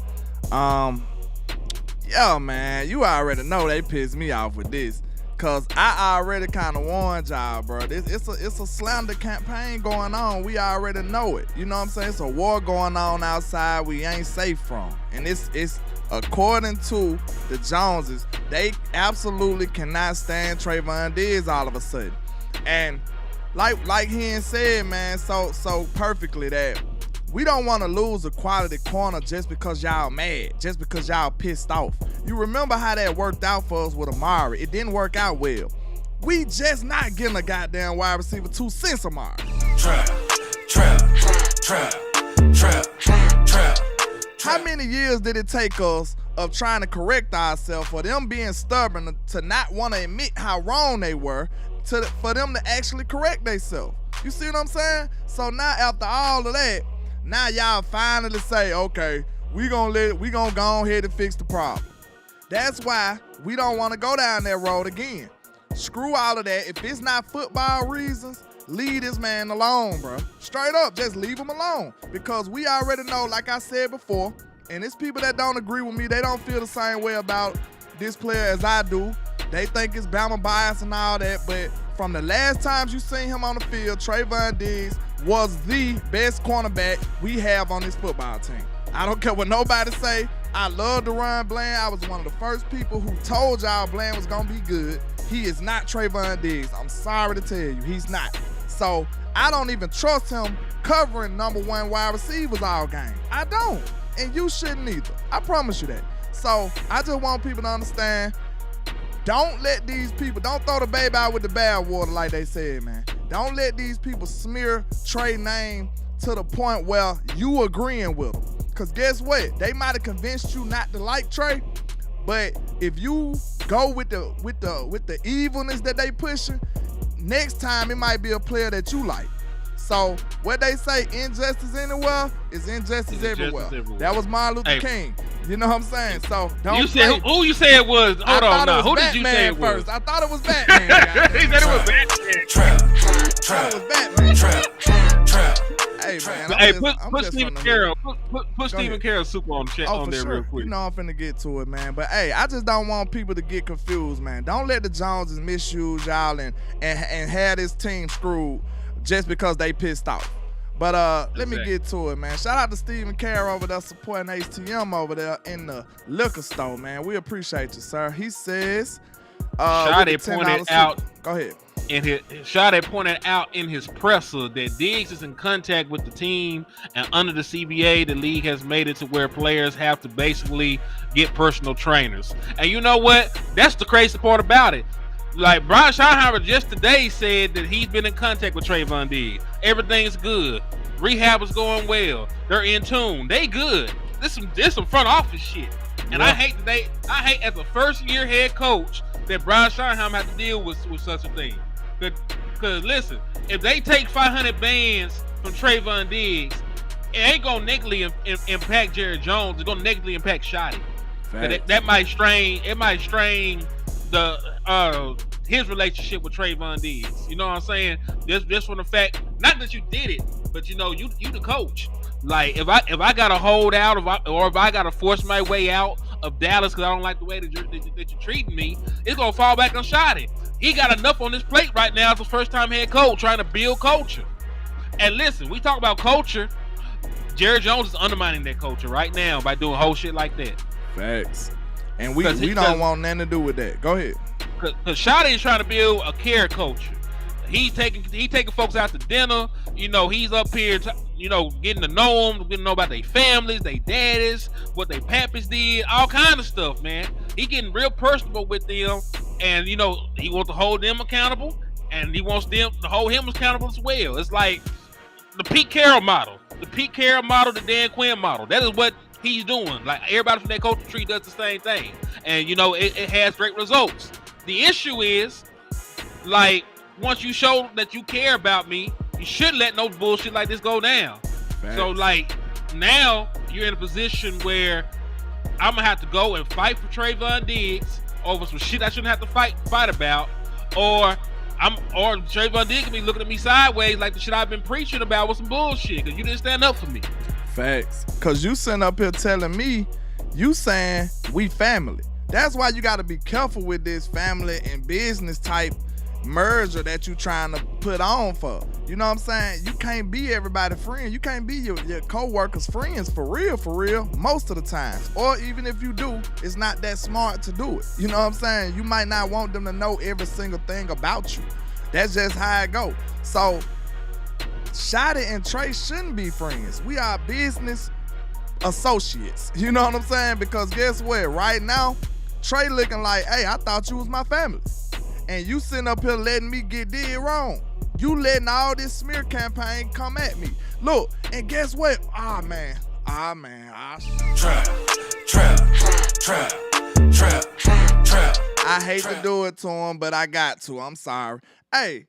Yo, man, you already know they pissed me off with this. Cause I already kind of warned y'all, bro. It's a slander campaign going on. We already know it. You know what I'm saying? It's a war going on outside we ain't safe from. And it's according to the Joneses, they absolutely cannot stand Trevon Diggs all of a sudden. And like Hen said, man, so perfectly, that we don't want to lose a quality corner just because y'all mad, just because y'all pissed off. You remember how that worked out for us with Amari. It didn't work out well. We just not getting a goddamn wide receiver 2 since Amari. Trap. How many years did it take us of trying to correct ourselves, for them being stubborn to not want to admit how wrong they were, for them to actually correct themselves? You see what I'm saying? So now after all of that, now y'all finally say, okay, we gonna go ahead and fix the problem. That's why we don't want to go down that road again. Screw all of that. If it's not football reasons, leave this man alone, bro. Straight up, just leave him alone. Because we already know, like I said before, and it's people that don't agree with me, they don't feel the same way about this player as I do. They think it's Bama bias and all that, but from the last times you seen him on the field, Trevon Diggs was the best cornerback we have on this football team. I don't care what nobody say. I love to run Bland. I was one of the first people who told y'all Bland was going to be good. He is not Trevon Diggs. I'm sorry to tell you, he's not. So I don't even trust him covering number 1 wide receivers all game. I don't. And you shouldn't either. I promise you that. So I just want people to understand, don't let these people, don't throw the baby out with the bathwater like they said, man. Don't let these people smear Trey name to the point where you agreeing with them. Because guess what? They might have convinced you not to like Trey, but if you go with the evilness that they pushing, next time it might be a player that you like. So what they say, injustice anywhere is injustice everywhere. That was Martin Luther King. You know what I'm saying? So don't. You said who you said it was? Hold on now. Who did you say it was? First. I thought it was Batman. He said it was Batman. Trap. It was Batman. Trap. Hey man, put Stephen Carroll. Put Stephen Carroll super on there sure. real quick. You know I'm finna get to it, man. But hey, I just don't want people to get confused, man. Don't let the Joneses misuse y'all and have this team screwed just because they pissed off. But let me get to it, man. Shout out to Stephen Carroll over there supporting HTM over there in the liquor store, man. We appreciate you, sir. He says, Shade pointed out. Go ahead. Shade pointed out in his presser that Diggs is in contact with the team, and under the CBA, the league has made it to where players have to basically get personal trainers. And you know what? That's the crazy part about it. Like Brian Schottenheimer just today said that he's been in contact with Trevon Diggs. Everything's good. Rehab is going well. They're in tune. They good. This some front office shit. And yeah. I hate as a first year head coach that Brian Schottenheimer has to deal with such a thing. Because listen, if they take 500 bands from Trevon Diggs, it ain't gonna negatively impact Jerry Jones. It's gonna negatively impact Shotty. That might strain. It might strain the his relationship with Trevon Diggs. You know what I'm saying? Just from the fact, not that you did it, but you know you the coach. Like if I gotta hold out, if I gotta force my way out of Dallas because I don't like the way that you're treating me, it's gonna fall back on Shotty. He got enough on his plate right now as a first-time head coach trying to build culture. And listen, we talk about culture. Jerry Jones is undermining that culture right now by doing whole shit like that. Facts. And we don't want nothing to do with that. Go ahead. Because Shotty is trying to build a care culture. He's taking folks out to dinner. You know, he's up here, getting to know them, getting to know about their families, their daddies, what their pappies did, all kind of stuff, man. He getting real personable with them, and he wants to hold them accountable, and he wants them to hold him accountable as well. It's like the Pete Carroll model, the Dan Quinn model. That is what he's doing. Like everybody from that culture tree does the same thing, and it has great results. The issue is, like, once you show that you care about me, you shouldn't let no bullshit like this go down. Facts. So, like, now you're in a position where I'm gonna have to go and fight for Trevon Diggs over some shit I shouldn't have to fight about, or Trevon Diggs can be looking at me sideways like the shit I've been preaching about with some bullshit because you didn't stand up for me. Facts. Because you sitting up here telling me, you saying we family. That's why you got to be careful with this family and business type merger that you trying to put on for. You know what I'm saying? You can't be everybody's friend. You can't be your co-workers' friends for real, most of the times. Or even if you do, it's not that smart to do it. You know what I'm saying? You might not want them to know every single thing about you. That's just how it go. So, Shotty and Trey shouldn't be friends. We are business associates. You know what I'm saying? Because guess what? Right now, Trey looking like, hey, I thought you was my family. And you sitting up here letting me get did wrong. You letting all this smear campaign come at me. Look, and guess what? Trap. I hate to do it to him, but I got to. I'm sorry. Hey,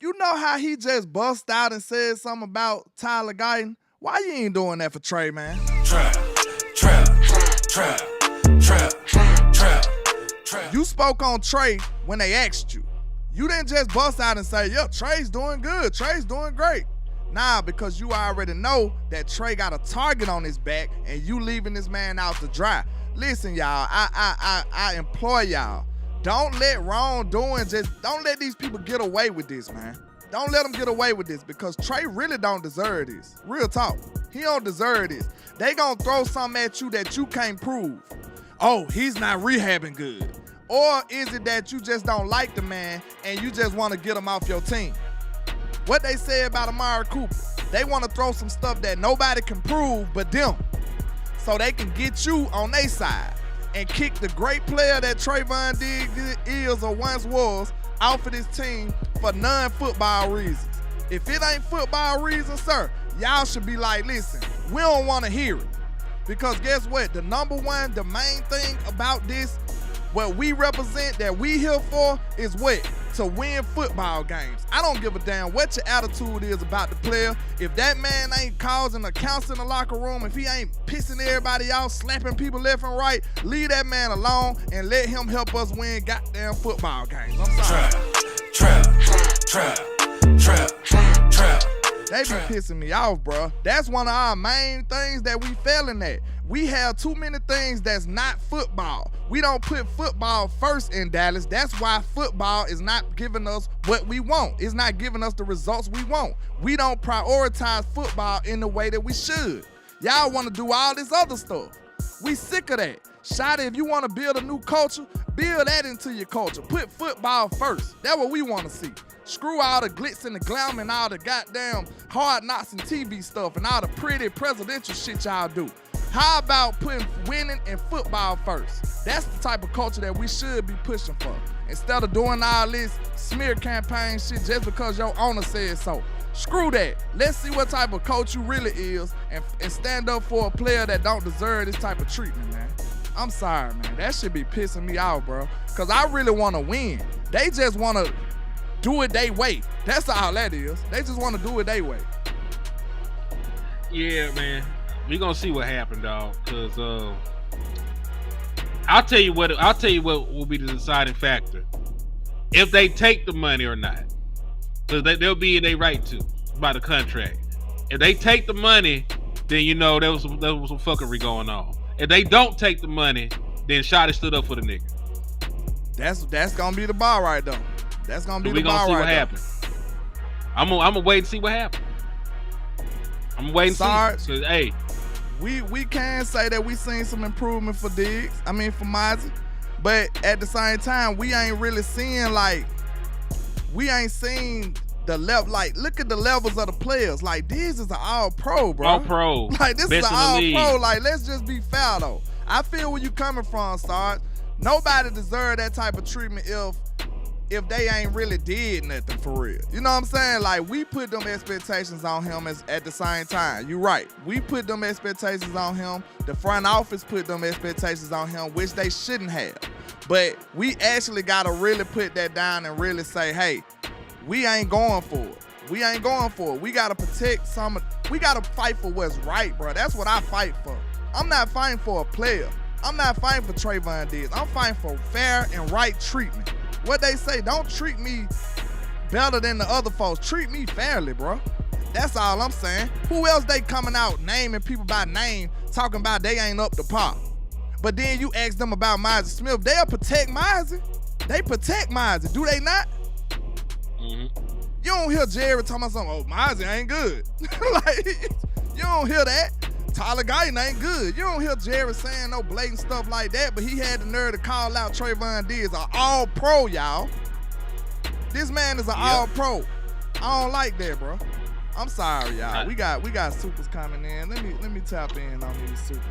you know how he just bust out and said something about Tyler Guyton? Why you ain't doing that for Trey, man? Trap. You spoke on Trey when they asked you. You didn't just bust out and say, yeah, Trey's doing good. Trey's doing great. Nah, because you already know that Trey got a target on his back and you leaving this man out to dry. Listen, y'all, I implore y'all, don't let don't let these people get away with this, man. Don't let them get away with this because Trey really don't deserve this. Real talk. He don't deserve this. They gonna throw something at you that you can't prove. Oh, he's not rehabbing good. Or is it that you just don't like the man and you just want to get him off your team? What they say about Amari Cooper, they want to throw some stuff that nobody can prove but them, so they can get you on their side and kick the great player that Trevon Diggs is or once was off of this team for non-football reasons. If it ain't football reasons, sir, y'all should be like, listen, we don't want to hear it. Because guess what? The main thing about this, what we represent, that we here for, is what? To win football games. I don't give a damn what your attitude is about the player. If that man ain't causing a chaos in the locker room, if he ain't pissing everybody off, slapping people left and right, leave that man alone and let him help us win goddamn football games. I'm sorry. Trap. They be pissing me off, bro. That's one of our main things that we failing at. We have too many things that's not football. We don't put football first in Dallas. That's why football is not giving us what we want. It's not giving us the results we want. We don't prioritize football in the way that we should. Y'all want to do all this other stuff. We sick of that. Shotty, if you want to build a new culture, build that into your culture. Put football first. That's what we want to see. Screw all the glitz and the glam and all the goddamn hard knocks and TV stuff and all the pretty presidential shit y'all do. How about putting winning and football first? That's the type of culture that we should be pushing for. Instead of doing all this smear campaign shit just because your owner said so. Screw that. Let's see what type of coach you really is and stand up for a player that don't deserve this type of treatment, man. I'm sorry, man. That should be pissing me off, bro. Because I really want to win. They just want to do it their way. That's all that is. They just want to do it their way. Yeah, man. We gonna see what happened, dog. Cause I'll tell you what will be the deciding factor if they take the money or not. Cause they'll be in their right to by the contract. If they take the money, then you know there was some fuckery going on. If they don't take the money, then Shotty stood up for the nigga. That's gonna be the bar right though. That's gonna be the bar right there. I'm gonna wait and see what happens. I'm gonna wait and see. Cause, hey, we can say that we seen some improvement for Diggs. I mean for Mozzie, but at the same time, we ain't really seeing the level. Like, look at the levels of the players. Like, Diggs is an all-pro, bro. All-pro. Like, this is an all-pro. Like, let's just be fair though. I feel where you coming from, Sarge. Nobody deserve that type of treatment if they ain't really did nothing for real. You know what I'm saying? Like, we put them expectations on him at the same time. You're right. We put them expectations on him. The front office put them expectations on him, which they shouldn't have. But we actually got to really put that down and really say, hey, we ain't going for it. We ain't going for it. We got to protect we got to fight for what's right, bro. That's what I fight for. I'm not fighting for a player. I'm not fighting for Trevon Diggs. I'm fighting for fair and right treatment. What they say, don't treat me better than the other folks. Treat me fairly, bro. That's all I'm saying. Who else they coming out naming people by name, talking about they ain't up to par? But then you ask them about Mozzie Smith, they'll protect Mozzie. They protect Mozzie, do they not? Mm-hmm. You don't hear Jerry talking about something, oh, Mozzie ain't good. Like, you don't hear that. Tyler Guyton ain't good. You don't hear Jerry saying no blatant stuff like that, but he had the nerve to call out Trevon Diggs, an all-pro, y'all. This man is an all-pro. I don't like that, bro. I'm sorry, y'all. We got supers coming in. Let me tap in on these supers,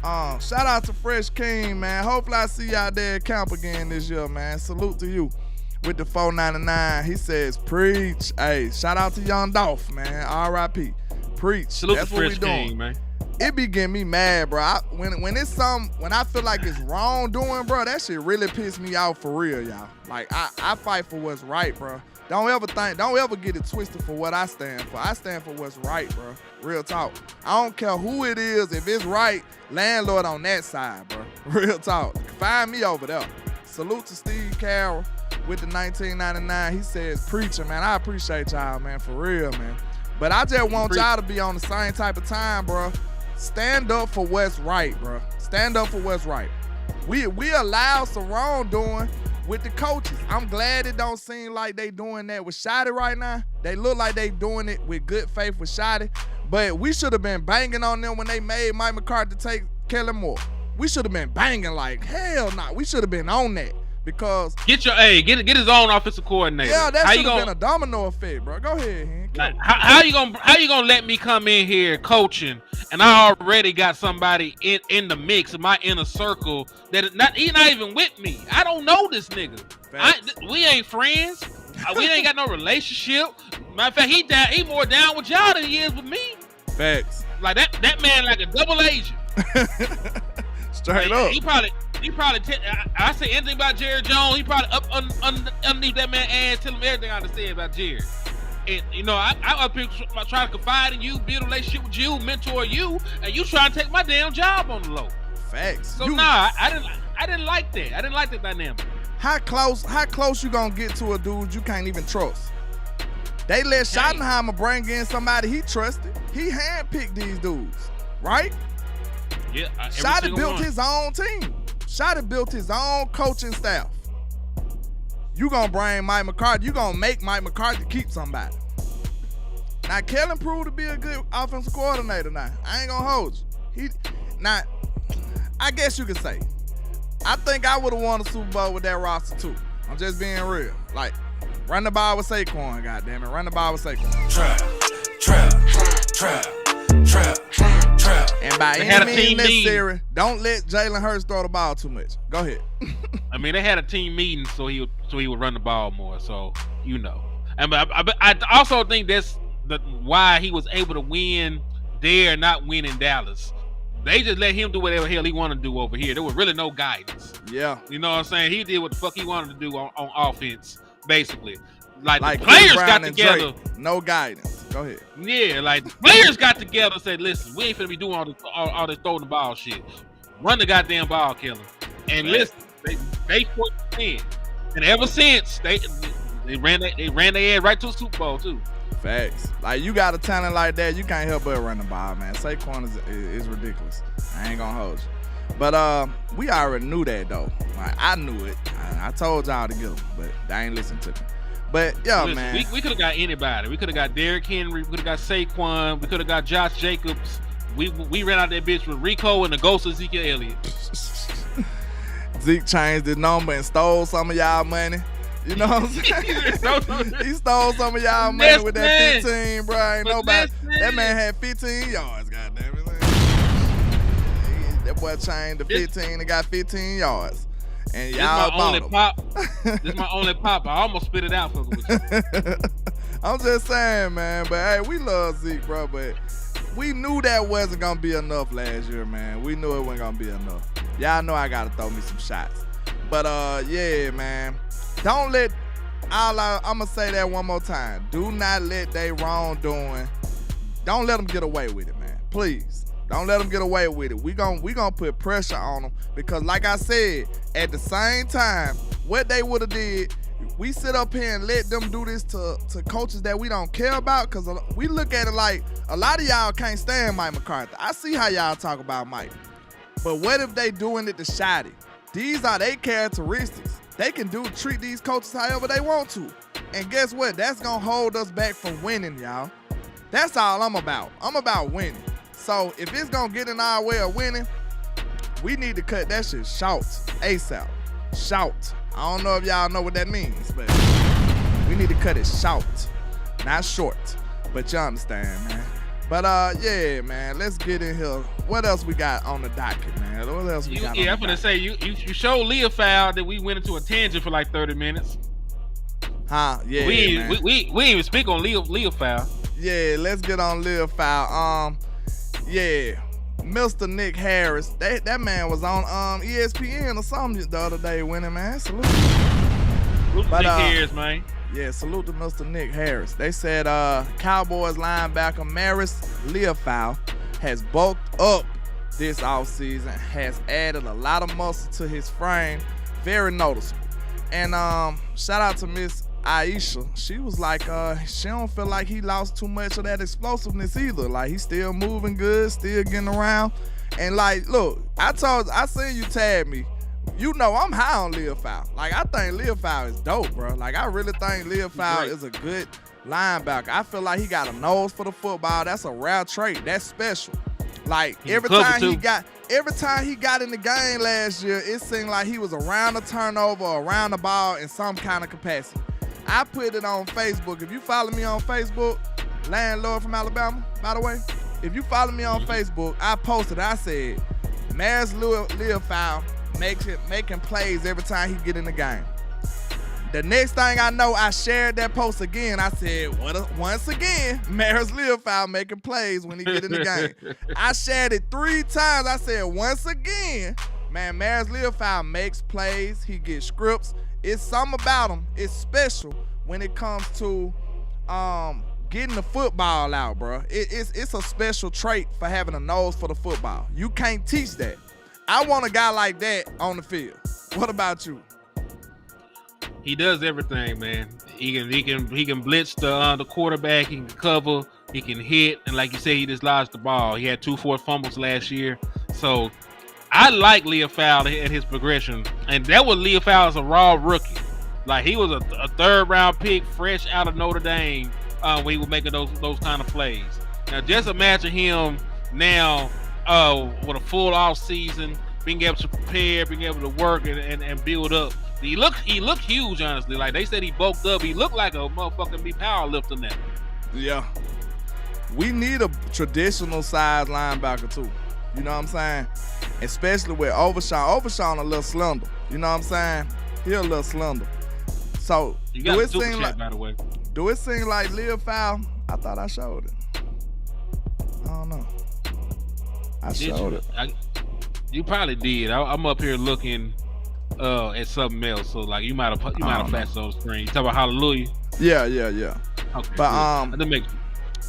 man. Shout out to Fresh King, man. Hopefully I see y'all there at camp again this year, man. Salute to you with the $4.99. He says, preach. Hey, shout out to Young Dolph, man. R.I.P. Preach. Salute That's to what Fresh we doing. King, man. It be getting me mad, bro. When it's when I feel like it's wrongdoing, bro, that shit really piss me off for real, y'all. Like, I fight for what's right, bro. Don't ever get it twisted for what I stand for. I stand for what's right, bro. Real talk. I don't care who it is. If it's right, landlord on that side, bro. Real talk. Find me over there. Salute to Steve Carroll with the $19.99. He says, preacher, man. I appreciate y'all, man, for real, man. But I just want y'all to be on the same type of time, bro. Stand up for what's right, bro. Stand up for what's right. We allow some wrongdoing with the coaches. I'm glad it don't seem like they doing that with Shotty right now. They look like they doing it with good faith with Shotty. But we should have been banging on them when they made Mike McCarthy take Kellen Moore. We should have been banging like, hell nah. We should have been on that. Because get his own offensive coordinator. Yeah, that should have been a domino effect, bro. Go ahead, Hank. Like, how you gonna let me come in here coaching and I already got somebody in the mix in my inner circle that he's not even with me. I don't know this nigga. We ain't friends. We ain't got no relationship. Matter of fact, he more down with y'all than he is with me. Facts. Like that man like a double agent. Straight up. He probably. I say anything about Jared Jones. He probably up underneath that man's ass, tell him everything I understand about Jared. And you know, I try to confide in you, build a relationship with you, mentor you, and you trying to take my damn job on the low. Facts. So I didn't like that. I didn't like that dynamic. How close you gonna get to a dude you can't even trust? They let Schottenheimer bring in somebody he trusted. He handpicked these dudes, right? Yeah. Shotty built his own team. Shotty built his own coaching staff. You gonna bring Mike McCarthy. You gonna make Mike McCarthy keep somebody. Now, Kellen proved to be a good offensive coordinator now. I ain't gonna hold you. I guess you could say. I think I would have won a Super Bowl with that roster too. I'm just being real. Like, run the ball with Saquon, goddammit. Run the ball with Saquon. Trap. And by any means necessary, don't let Jalen Hurts throw the ball too much. Go ahead. I mean, they had a team meeting so he would run the ball more. So you know, and I also think that's why he was able to win there, not win in Dallas. They just let him do whatever hell he wanted to do over here. There was really no guidance. Yeah, you know what I'm saying. He did what the fuck he wanted to do on offense, basically. Like the players got together. Drake, no guidance. Go ahead. Yeah, like the players got together and said, listen, we ain't finna be doing all this throwing the ball shit. Run the goddamn ball, Killer. And listen, they put it in. And ever since, they ran their ass right to a Super Bowl, too. Facts. Like, you got a talent like that, you can't help but run the ball, man. Saquon is ridiculous. I ain't gonna hold you. But we already knew that, though. Like, I knew it. I told y'all to get him, but they ain't listen to me. But, listen, man. We could have got anybody. We could have got Derrick Henry. We could have got Saquon. We could have got Josh Jacobs. We ran out that bitch with Rico and the ghost of Ezekiel Elliott. Zeke changed his number and stole some of y'all money. You know what I'm saying? He stole some of y'all money with that 15, bro. Ain't nobody. That man had 15 yards, goddamn it. That boy changed to 15 and got 15 yards. And y'all bought him. This is my only pop. I almost spit it out for you. I'm just saying, man. But hey, we love Zeke, bro. But we knew that wasn't gonna be enough last year, man. We knew it wasn't gonna be enough. Y'all know I gotta throw me some shots. But yeah, man. Don't let. I'm gonna say that one more time. Do not let they wrongdoing. Don't let them get away with it, man. Please. Don't let them get away with it. We gonna put pressure on them because, like I said, at the same time, what they would have did, we sit up here and let them do this to coaches that we don't care about because we look at it like a lot of y'all can't stand Mike McCarthy. I see how y'all talk about Mike, but what if they doing it to Shotty? These are their characteristics. They can treat these coaches however they want to. And guess what? That's going to hold us back from winning, y'all. That's all I'm about. I'm about winning. So if it's going to get in our way of winning, we need to cut that shit short ASAP. Short. I don't know if y'all know what that means, but we need to cut it short, not short. But you understand, man. But yeah, man, let's get in here. What else we got on the docket, man? What else we got? I'm gonna say you showed Leah foul that we went into a tangent for like 30 minutes. Huh? Yeah. We ain't even speak on Leah foul. Yeah, let's get on Leah foul. Yeah. Mr. Nick Harris, that man was on ESPN or something the other day winning, man. Salute. Salute to Nick Harris, man. Yeah, salute to Mr. Nick Harris. They said Cowboys linebacker Maris Leofau has bulked up this offseason, has added a lot of muscle to his frame, very noticeable. And shout out to Miss Aisha. She was like, she don't feel like he lost too much of that explosiveness either. Like, he's still moving good, still getting around. And like, look, I seen you tag me. You know I'm high on Leofau. Like, I think Leofau is dope, bro. Like, I really think Leofau is a good linebacker. I feel like he got a nose for the football. That's a rare trait. That's special. Like, every time he got in the game last year, it seemed like he was around the turnover, around the ball in some kind of capacity. I put it on Facebook. If you follow me on Facebook, Landlord from Alabama, by the way, if you follow me on Facebook, I posted, I said, Maris Leofau making plays every time he get in the game. The next thing I know, I shared that post again. I said, once again, Maris Leofau making plays when he get in the game. I shared it 3 times. I said, once again, man, Maris Leofau makes plays. He gets scripts. It's something about him. It's special when it comes to getting the football out, bro. It's a special trait for having a nose for the football. You can't teach that. I want a guy like that on the field. What about you? He does everything, man. He can blitz the quarterback. He can cover. He can hit, and like you say, he just lodged the ball. He had 2 forced fumbles last year, so I like Leofau at his progression, and that was Leofau as a raw rookie. Like, he was a 3rd round pick, fresh out of Notre Dame, when he was making those kind of plays. Now, just imagine him now with a full off season, being able to prepare, being able to work and build up. He looked huge, honestly. Like, they said he bulked up. He looked like a motherfucking me powerlifter now. Yeah. We need a traditional size linebacker too. You know what I'm saying? Especially with Overshawn. Overshawn a little slender. You know what I'm saying? He a little slender. So you got a super chat, by the way. Do it seem like Leofau? I thought I showed it. I don't know. I showed it. You probably did. I'm up here looking at something else. So like you might have flashed on the screen. You talk about Hallelujah? Yeah. Okay. But that makes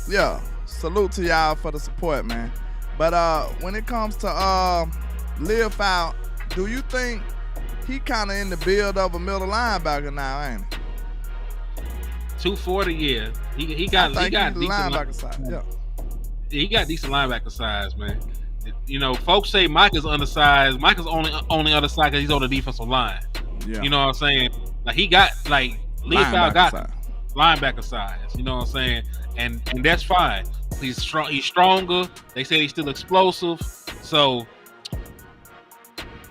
yeah. Salute to y'all for the support, man. But when it comes to Leofau, do you think he kind of in the build of a middle linebacker now, ain't he? 240, yeah. He got decent linebacker size. Yeah. He got decent linebacker size, man. You know, folks say Mike is undersized. Mike is only undersized because he's on the defensive line. Yeah. You know what I'm saying? Like, he got, like, Leofau got linebacker size. You know what I'm saying? And that's fine. He's strong. He's stronger. They say he's still explosive. So,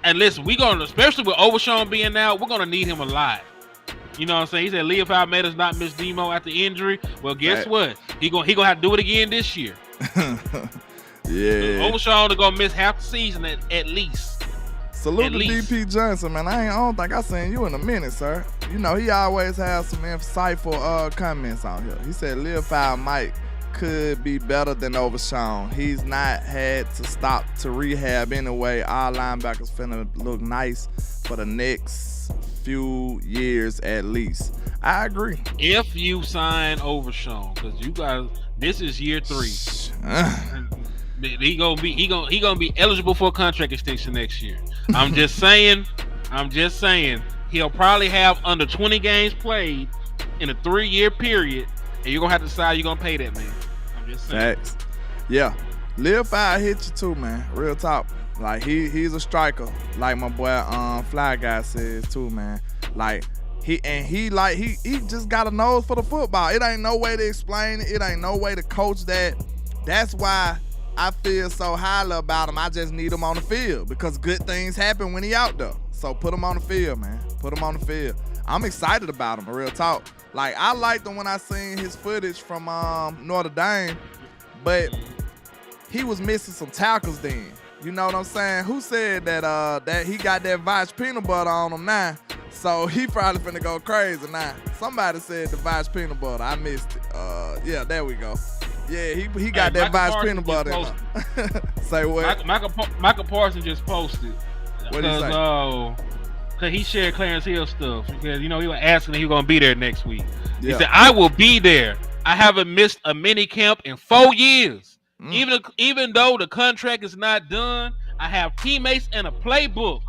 and listen, especially with Overshawn being out, we're gonna need him a lot. You know what I'm saying? He said Leofau made us not miss Demo after injury. Well, guess what? He gonna have to do it again this year. Yeah. Overshawn is gonna miss half the season at least. Salute to DP Johnson, man. I don't think I seen you in a minute, sir. You know, he always has some insightful comments on here. He said Leofau could be better than Overshawn. He's not had to stop to rehab anyway. Our linebackers finna look nice for the next few years at least. I agree. If you sign Overshawn, because you guys, this is year 3. He gonna be eligible for a contract extension next year. I'm just saying. He'll probably have under 20 games played in a 3-year period, and you're gonna have to decide you're gonna pay that man. I'm just saying. Facts. Yeah, Leofau hit you too, man. Real talk. Like, he's a striker, like my boy Fly Guy says too, man. Like, He just got a nose for the football. It ain't no way to explain it. It ain't no way to coach that. That's why I feel so highly about him. I just need him on the field because good things happen when he out there. So put him on the field, man. Put him on the field. I'm excited about him, real talk. Like, I liked him when I seen his footage from Notre Dame, but he was missing some tackles then. You know what I'm saying? Who said that he got that Vice peanut butter on him now? So he probably finna go crazy now. Somebody said the Vice peanut butter. I missed it. Yeah, there we go. Yeah, he got that Vice peanut butter. Say what? Michael Parsons just posted. What did he say? Because he shared Clarence Hill stuff. Because, he was asking if he was going to be there next week. Yeah. He said, I will be there. I haven't missed a mini camp in 4 years. Even though the contract is not done, I have teammates and a playbook.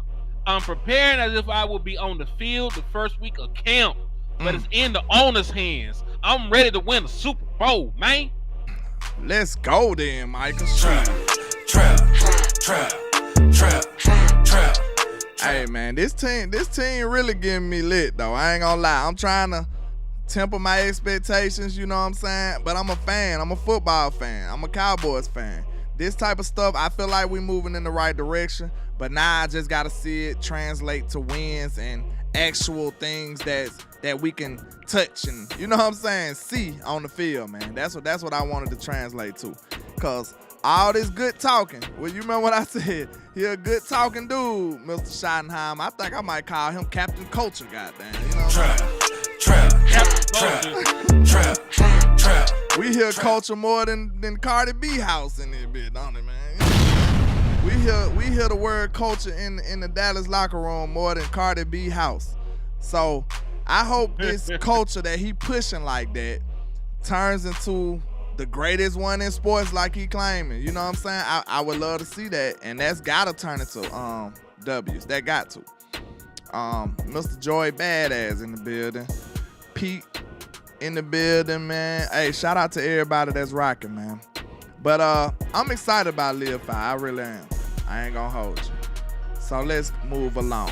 I'm preparing as if I will be on the field the first week of camp. But it's in the owner's hands. I'm ready to win the Super Bowl, man. Let's go then, Michael. Trap. Hey man, this team really getting me lit though. I ain't gonna lie. I'm trying to temper my expectations, you know what I'm saying? But I'm a fan. I'm a football fan. I'm a Cowboys fan. This type of stuff, I feel like we're moving in the right direction. But now I just gotta see it translate to wins and actual things that we can touch and, you know what I'm saying, see on the field, man. That's what I wanted to translate to. Cause all this good talking, well, you remember what I said? He a good talking dude, Mr. Schottenheim. I think I might call him Captain Culture, goddamn. You know what I'm saying? Trap. We hear culture more than Cardi B house in this bitch, don't it, man? We hear the word culture in the Dallas locker room more than Cardi B house. So I hope this culture that he pushing like that turns into the greatest one in sports like he claiming. You know what I'm saying? I would love to see that, and that's gotta turn into W's. That got to. Mr. Joy Badass in the building. Pete in the building, man. Hey, shout out to everybody that's rocking, man. But I'm excited about Live 5. I really am. I ain't gonna hold you. So let's move along.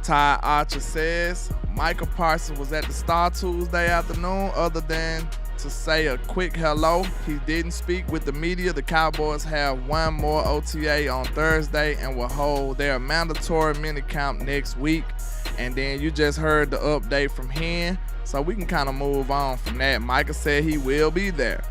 Ty Archer says Michael Parsons was at the Star Tuesday afternoon. Other than to say a quick hello, he didn't speak with the media. The Cowboys have one more OTA on Thursday and will hold their mandatory minicamp next week. And then you just heard the update from him, so we can kind of move on from that. Michael said he will be there,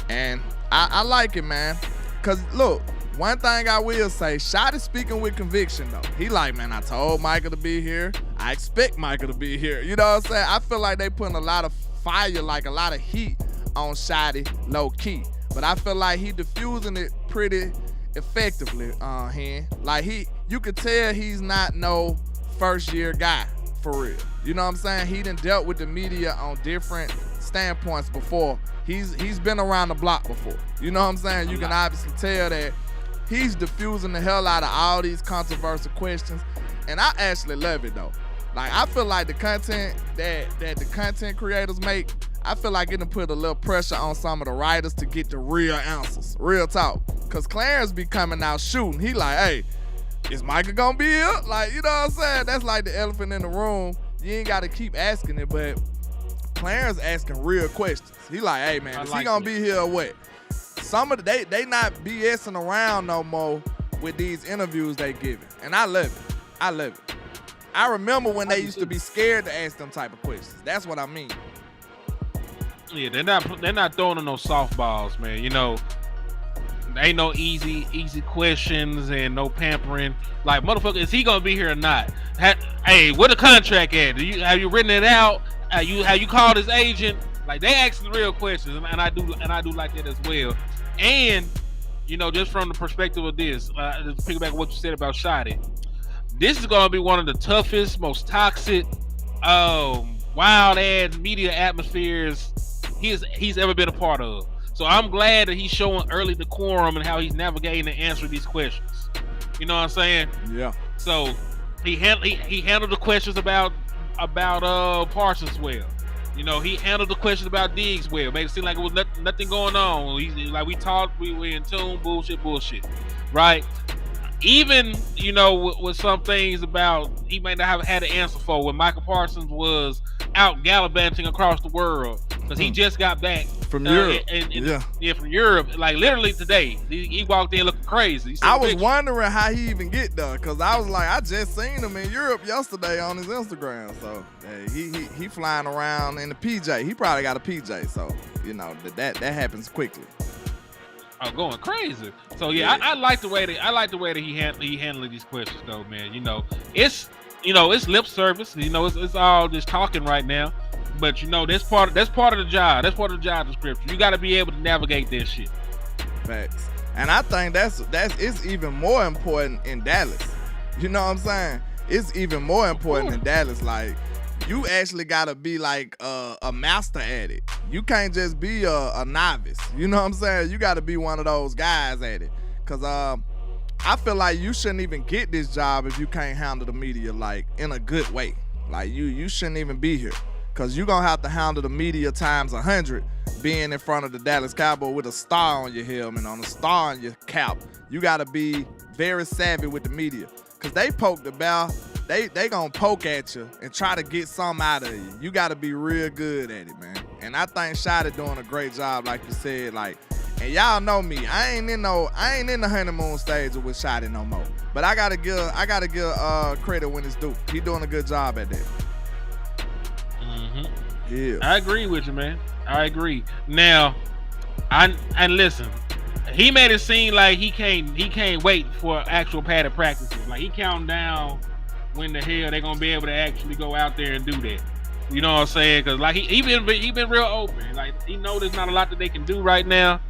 and I like it, man. Cause look, one thing I will say, Shot is speaking with conviction though. He like, man, I told Michael to be here. I expect Michael to be here. You know what I'm saying? I feel like they putting a lot of fire, like a lot of heat on Shotty low key, but I feel like he diffusing it pretty effectively on him. Like you could tell he's not no first year guy for real. You know what I'm saying? He done dealt with the media on different standpoints before. He's been around the block before. You know what I'm saying? You can obviously tell that he's diffusing the hell out of all these controversial questions, and I actually love it though. Like, I feel like the content that the content creators make, I feel like it done put a little pressure on some of the writers to get the real answers. Real talk. Cause Clarence be coming out shooting. He like, hey, is Micah gonna be here? Like, you know what I'm saying? That's like the elephant in the room. You ain't gotta keep asking it, but Clarence asking real questions. He like, hey man, is he gonna be here or what? Some of they not BSing around no more with these interviews they giving. And I love it. I love it. I remember when they used to be scared to ask them type of questions. That's what I mean. Yeah, they're not throwing in no softballs, man. You know, ain't no easy questions and no pampering. Like, motherfucker, is he gonna be here or not? Hey, where the contract at? Have you written it out? Have you called his agent? Like, they asking real questions, and I do like that as well. And you know, just from the perspective of this, to piggyback on what you said about Shotty, this is gonna be one of the toughest, most toxic, wild ass media atmospheres he's ever been a part of. So I'm glad that he's showing early decorum and how he's navigating and answering these questions. You know what I'm saying? Yeah. So he handled the questions about Parsons well. You know, he handled the questions about Diggs well. Made it seem like it was nothing going on. Like we talked, we were in tune, bullshit, right? even with some things about he may not have had an answer for when Michael Parsons was out gallivanting across the world because he just got back from Europe. From Europe. Like literally today, he walked in looking crazy. I was wondering how he even get there because I was like, I just seen him in Europe yesterday on his Instagram. So hey, he flying around in the PJ. He probably got a PJ. So that happens quickly. Oh, going crazy. So yeah. I like the way that he handling these questions though, man. It's lip service. It's all just talking right now. But that's part of the job. That's part of the job description. You got to be able to navigate this shit. Facts. And I think it's even more important in Dallas. You know what I'm saying? It's even more important in Dallas. Like, you actually gotta be like a master at it. You can't just be a novice. You know what I'm saying? You gotta be one of those guys at it. Cause I feel like you shouldn't even get this job if you can't handle the media like in a good way. Like you shouldn't even be here. Cause you're gonna have to handle the media times 100 being in front of the Dallas Cowboys with a star on your helmet, on a star on your cap. You gotta be very savvy with the media. Cause they poke the bear. They gonna poke at you and try to get something out of you. You gotta be real good at it, man. And I think Shotty doing a great job, like you said. Like, and y'all know me. I ain't in the honeymoon stage with Shotty no more. But I gotta give credit when it's due. He doing a good job at that. Mm-hmm. Yeah. I agree with you, man. I agree. Now, and listen. He made it seem like he can't wait for actual padded practices. Like he counting down when the hell they gonna be able to actually go out there and do that. You know what I'm saying? Because like he been real open. Like he know there's not a lot that they can do right now.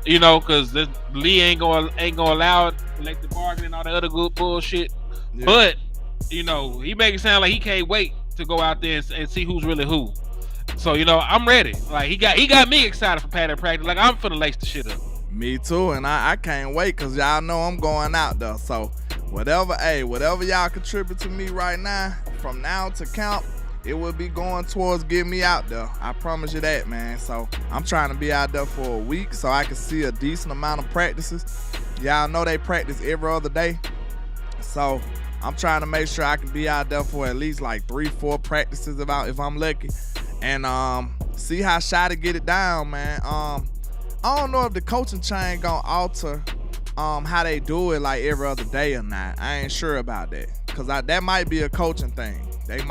Because the league ain't gonna allow it, collective bargaining and all the other good bullshit. Yeah. But he make it sound like he can't wait to go out there and see who's really who. So I'm ready. Like he got me excited for padded practice. Like I'm finna lace the shit up. Me too, and I can't wait because y'all know I'm going out there. So whatever y'all contribute to me right now, from now to camp, it will be going towards getting me out there. I promise you that, man. So I'm trying to be out there for a week so I can see a decent amount of practices. Y'all know they practice every other day. So I'm trying to make sure I can be out there for at least like 3-4 practices if I'm lucky. And see how Shotty get it down, man. I don't know if the coaching chain gonna alter how they do it like every other day or not. I ain't sure about that. Cause that might be a coaching thing. It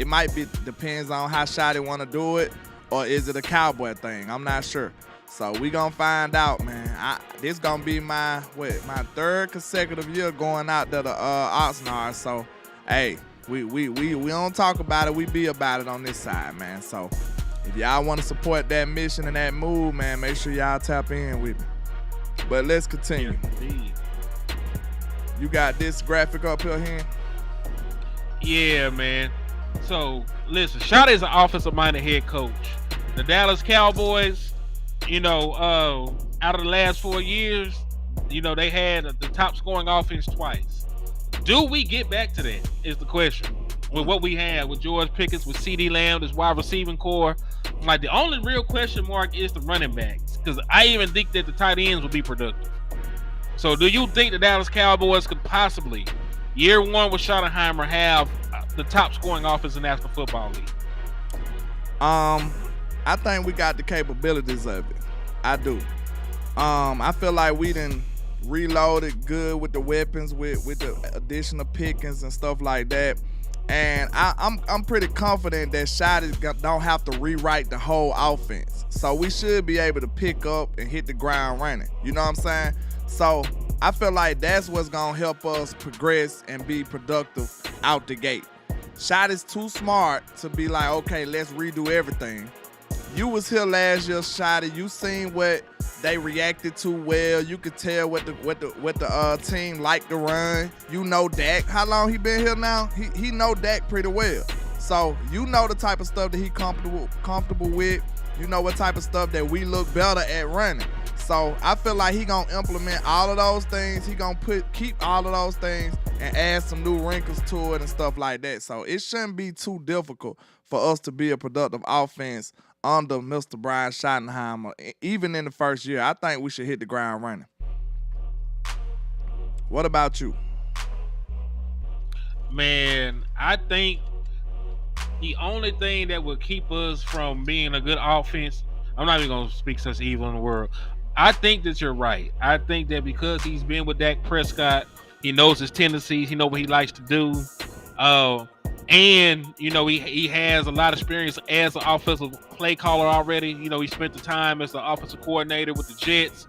might be, depends on how Shotty wanna do it, or is it a Cowboy thing? I'm not sure. So we gonna find out, man. This gonna be my third consecutive year going out to the Oxnard. So hey, we don't talk about it, we be about it on this side, man. So if y'all want to support that mission and that move, man, make sure y'all tap in with me. But let's continue. Indeed. You got this graphic up here? Yeah, man. So, listen, Shotty is an offensive-minded head coach. The Dallas Cowboys, out of the last 4 years, they had the top scoring offense twice. Do we get back to that is the question. With what we had with George Pickens, with CeeDee Lamb, this wide receiving core, like the only real question mark is the running backs, because I even think that the tight ends will be productive. So, do you think the Dallas Cowboys could possibly, year one with Schottenheimer, have the top scoring offense in the National Football League? I think we got the capabilities of it. I do. I feel like we done reloaded good with the weapons, with the addition of Pickens and stuff like that. And I'm pretty confident that Shotty don't have to rewrite the whole offense. So we should be able to pick up and hit the ground running. You know what I'm saying? So I feel like that's what's going to help us progress and be productive out the gate. Shotty's too smart to be like, okay, let's redo everything. You was here last year, Shotty. You seen what they reacted to well. You could tell what the team liked to run. You know Dak. How long he been here now? He know Dak pretty well. So you know the type of stuff that he comfortable with. You know what type of stuff that we look better at running. So I feel like he gonna implement all of those things. He gonna keep all of those things and add some new wrinkles to it and stuff like that. So it shouldn't be too difficult for us to be a productive offense under Mr. Brian Schottenheimer. Even in the first year, I think we should hit the ground running. What about you? Man, I think the only thing that would keep us from being a good offense, I'm not even going to speak such evil in the world. I think that you're right. I think that because he's been with Dak Prescott, he knows his tendencies, he knows what he likes to do. And, he has a lot of experience as an offensive play caller already. He spent the time as an offensive coordinator with the Jets,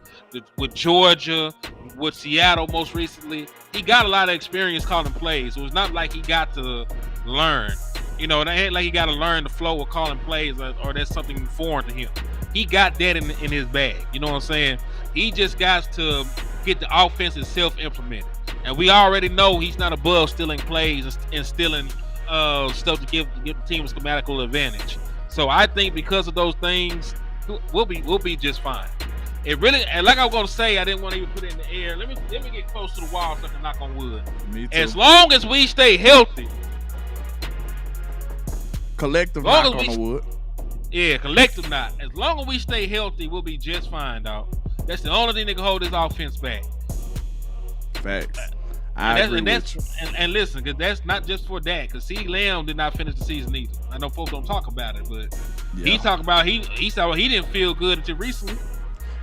with Georgia, with Seattle most recently. He got a lot of experience calling plays. So it's not like he got to learn. It ain't like he got to learn the flow of calling plays or that's something foreign to him. He got that in his bag. You know what I'm saying? He just got to get the offense itself implemented. And we already know he's not above stealing plays and stealing stuff to give the team a schematical advantage. So I think because of those things, we'll be just fine. It really, and like I was gonna say, I didn't want to even put it in the air. Let me get close to the wall so I can knock on wood. Me too. As long as we stay healthy, collective knock on the wood. Yeah, collective knock. As long as we stay healthy, we'll be just fine, dog. That's the only thing that can hold this offense back. Facts. And listen, because that's not just for Dak. Because CeeDee Lamb did not finish the season either. I know folks don't talk about it, but he talked about he saw he didn't feel good until recently.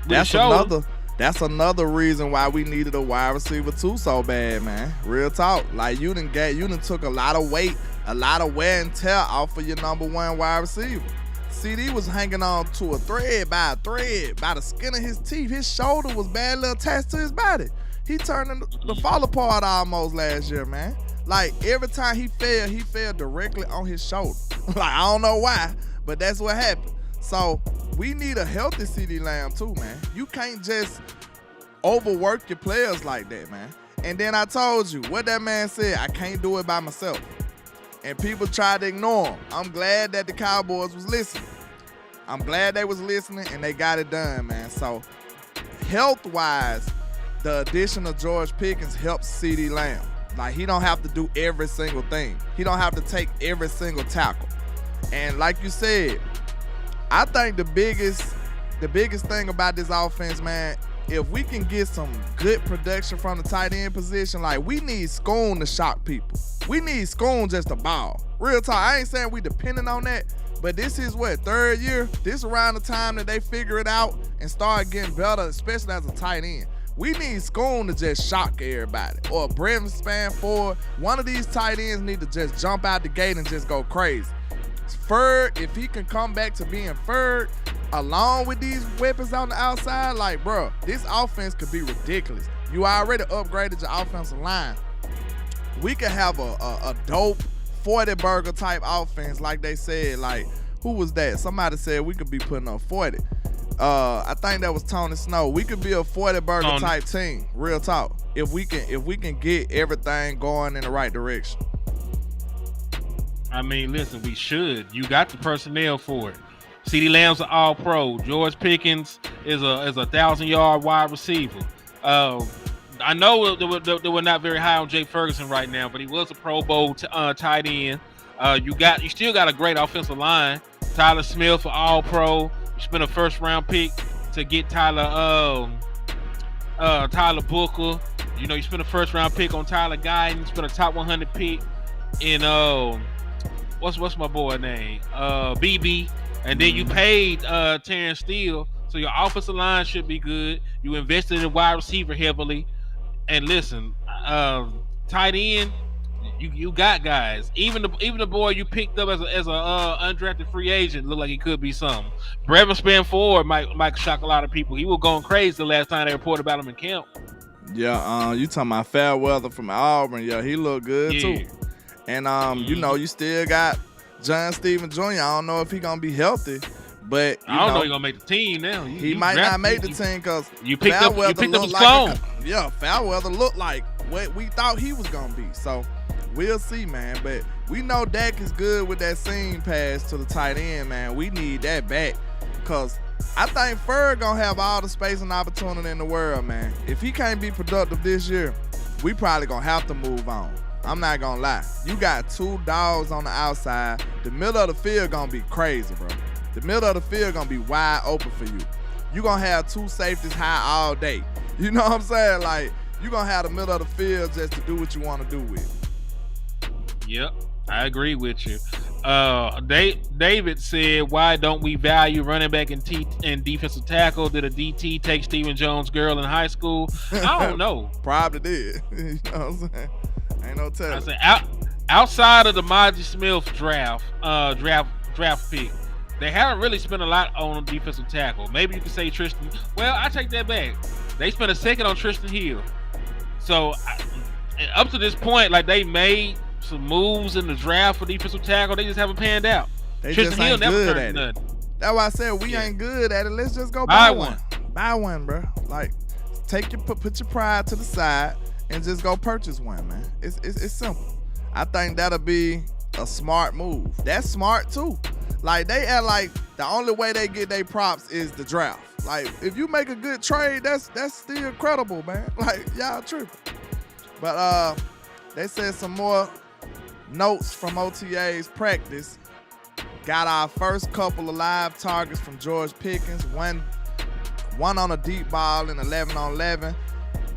That's another reason why we needed a wide receiver too so bad, man. Real talk. Like you done took a lot of weight, a lot of wear and tear off of your number one wide receiver. CD was hanging on to a thread by the skin of his teeth. His shoulder was badly attached to his body. He turned the fall apart almost last year, man. Like every time he fell directly on his shoulder. Like I don't know why, but that's what happened. So we need a healthy CeeDee Lamb too, man. You can't just overwork your players like that, man. And then I told you what that man said. I can't do it by myself. And people tried to ignore him. I'm glad that the Cowboys was listening. I'm glad they was listening and they got it done, man. So health-wise, the addition of George Pickens helps CeeDee Lamb. Like he don't have to do every single thing. He don't have to take every single tackle. And like you said, I think the biggest thing about this offense, man, if we can get some good production from the tight end position, like we need Schoon to shock people. We need Schoon just to ball. Real talk. I ain't saying we depending on that, but this is third year? This around the time that they figure it out and start getting better, especially as a tight end. We need Schoon to just shock everybody. Or Brevin Span Ford. One of these tight ends need to just jump out the gate and just go crazy. Ferd, if he can come back to being Ferd, along with these weapons on the outside, like, bro, this offense could be ridiculous. You already upgraded your offensive line. We could have a dope 40-burger type offense, like they said. Like, who was that? Somebody said we could be putting up 40. I think that was Tony Snow. We could be a 40-burger type team. Real talk. If we can get everything going in the right direction. I mean, listen, we should. You got the personnel for it. CeeDee Lamb's an all-pro. George Pickens is a 1,000-yard wide receiver. I know they were not very high on Jake Ferguson right now, but he was a Pro Bowl tight end. You still got a great offensive line. Tyler Smith, an all-pro. You spent a first-round pick to get Tyler Booker. You spent a first-round pick on Tyler Guyton. You spent a top 100 pick in what's my boy name? BB. And then you paid Terrence Steele, so your offensive line should be good. You invested in wide receiver heavily. And listen, tight end, you got guys. Even the boy you picked up as a undrafted free agent looked like he could be something. Brevin Span Ford might shock a lot of people. He was going crazy the last time they reported about him in camp. Yeah, you talking about Fairweather from Auburn? Yeah, he looked good too. And you still got John Stephen Jr. I don't know if he gonna be healthy, but I don't know he gonna make the team now. He might not make the team because you picked up his phone. Fairweather looked like what we thought he was gonna be. So we'll see, man. But we know Dak is good with that seam pass to the tight end, man. We need that back because I think Ferg gonna have all the space and opportunity in the world, man. If he can't be productive this year, we probably gonna have to move on. I'm not gonna lie. You got two dogs on the outside. The middle of the field gonna be crazy, bro. The middle of the field gonna be wide open for you. You gonna have two safeties high all day. You know what I'm saying? Like, you're going to have the middle of the field just to do what you want to do with. Yep, I agree with you. David said, why don't we value running back and defensive tackle? Did a DT take Stephen Jones' girl in high school? I don't know. Probably did. You know what I'm saying? Ain't no telling. I said, outside of the Maji Smith draft pick, they haven't really spent a lot on defensive tackle. Maybe you could say Tristan. Well, I take that back. They spent a second on Tristan Hill. So up to this point, like they made some moves in the draft for defensive tackle. They just haven't panned out. They Tristan just ain't Hill never good turned at it. nothing. That's why I said we ain't good at it. Let's just go buy one. Buy one, bro. Like, put your pride to the side and just go purchase one, man. It's simple. I think that'll be a smart move. That's smart too. Like, they act like the only way they get their props is the draft. Like, if you make a good trade, that's still credible, man. Like, y'all tripping. But they said some more notes from OTAs practice. Got our first couple of live targets from George Pickens. One on a deep ball in 11 on 11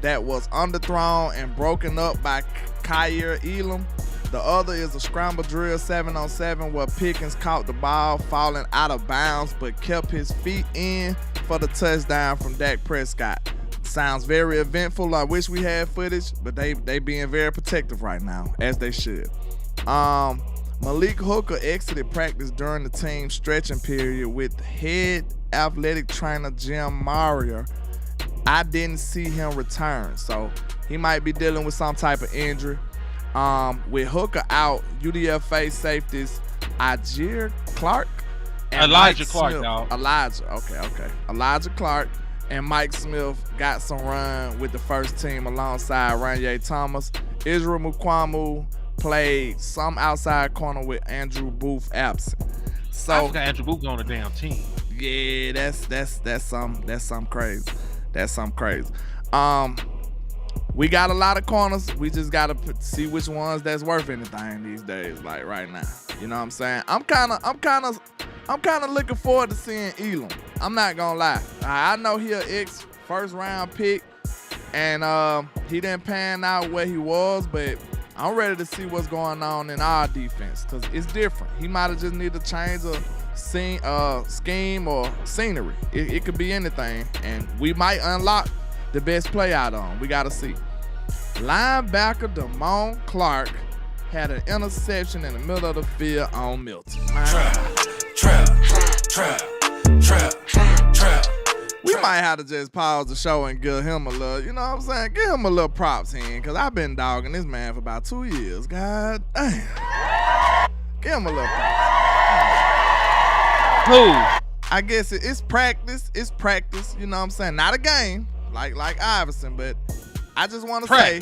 that was underthrown and broken up by Kyer Elam. The other is a scramble drill 7 on 7 where Pickens caught the ball falling out of bounds but kept his feet in for the touchdown from Dak Prescott. Sounds very eventful. I wish we had footage, but they being very protective right now, as they should. Malik Hooker exited practice during the team's stretching period with head athletic trainer Jim Maria. I didn't see him return, so he might be dealing with some type of injury. With Hooker out, UDFA safeties Elijah Clark and Elijah Mike Clark Smith. out. Okay. Elijah Clark and Mike Smith got some run with the first team alongside Ranye Thomas. Israel Mukwamu played some outside corner with Andrew Booth absent. So I forgot Andrew Booth on the damn team. Yeah, that's something crazy. That's something crazy. We got a lot of corners. We just gotta see which ones that's worth anything these days, like right now. You know what I'm saying? I'm kind of looking forward to seeing Elam. I'm not gonna lie. I know he an ex first round pick, and he didn't pan out where he was, but I'm ready to see what's going on in our defense because it's different. He might have just need to change a scheme or scenery. It could be anything, and we might unlock the best play out on. We got to see. Linebacker Damone Clark had an interception in the middle of the field on Milton. Trap. We might have to just pause the show and give him a little, you know what I'm saying? Give him a little props here, because I've been dogging this man for about 2 years. God damn. Give him a little props. Who? I guess it's practice. It's practice, you know what I'm saying? Not a game. Like Iverson, but I just want to say,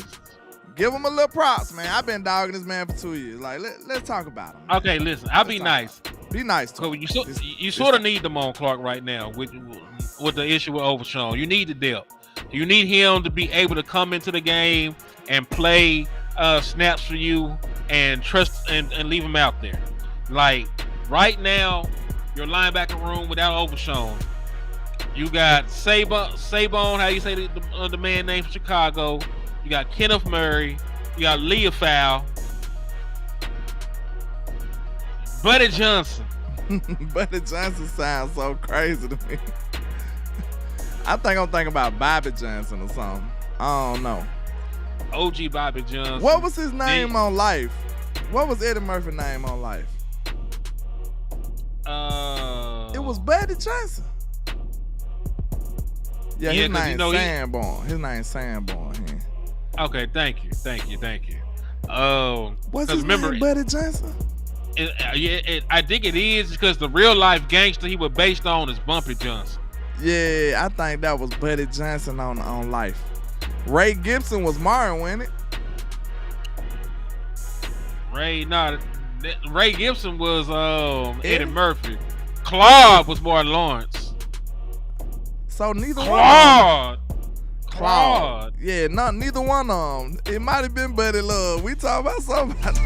give him a little props, man. I've been dogging this man for 2 years. Like, let's talk about him. Man. Okay, listen, I'll be nice. Be nice to him. You sort of need Damone Clark right now with the issue with Overshawn. You need the depth. You need him to be able to come into the game and play snaps for you and trust and leave him out there. Like, right now, your linebacker room without Overshawn. You got Sabone, how you say the man name from Chicago. You got Kenneth Murray. You got Leofow. Buddy Johnson. Buddy Johnson sounds so crazy to me. I think I'm thinking about Bobby Johnson or something. I don't know. OG Bobby Johnson. What was his name on Life? What was Eddie Murphy's name on Life? It was Buddy Johnson. Yeah, his name's Sanborn. His name's Sanborn. Yeah. Okay, thank you. What's his name, Buddy Johnson? I think it is because the real life gangster he was based on is Bumpy Johnson. Yeah, I think that was Buddy Johnson on Life. Ray Gibson was Martin, wasn't it? Ray Gibson was Eddie Murphy. Claude was Martin Lawrence. So neither Claude. Yeah, neither one of them. It might have been Buddy Love. We talking about somebody.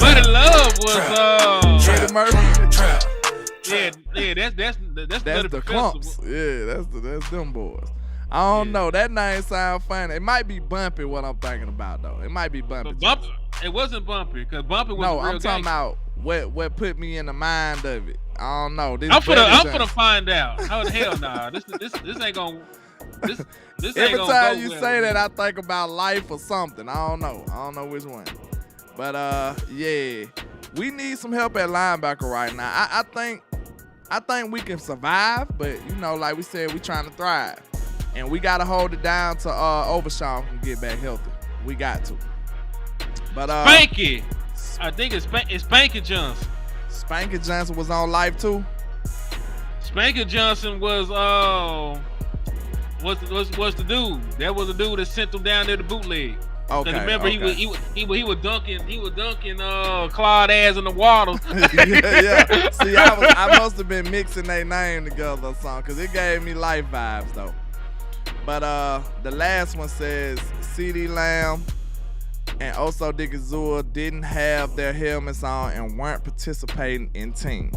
Buddy Love was Eddie Murphy. Yeah, that's the Clumps. Yeah, that's them boys. I don't know. That name sound funny. It might be Bumpy. What I'm thinking about though. It might be Bumpy. But Bumpy, it wasn't Bumpy because Bumpy was no. a real I'm talking gangster. about what put me in the mind of it. I don't know. This I'm finna find out. Oh hell nah. This ain't gonna. This Every ain't gonna time go you well say with that, I think about life or something. I don't know which one. But yeah, we need some help at linebacker right now. I think we can survive, but you know, like we said, we trying to thrive, and we gotta hold it down to Overshawn can get back healthy. We got to. But Spanky, I think it's Spanky Johnson. Spanky Johnson was on life too. Spanky Johnson was the dude. That was the dude that sent them down there to bootleg. Okay. Remember he was dunking Claude ass in the water. yeah. See, I must have been mixing their name together or something, because it gave me life vibes though. But the last one says CeeDee Lamb and Oso Digizua didn't have their helmets on and weren't participating in team.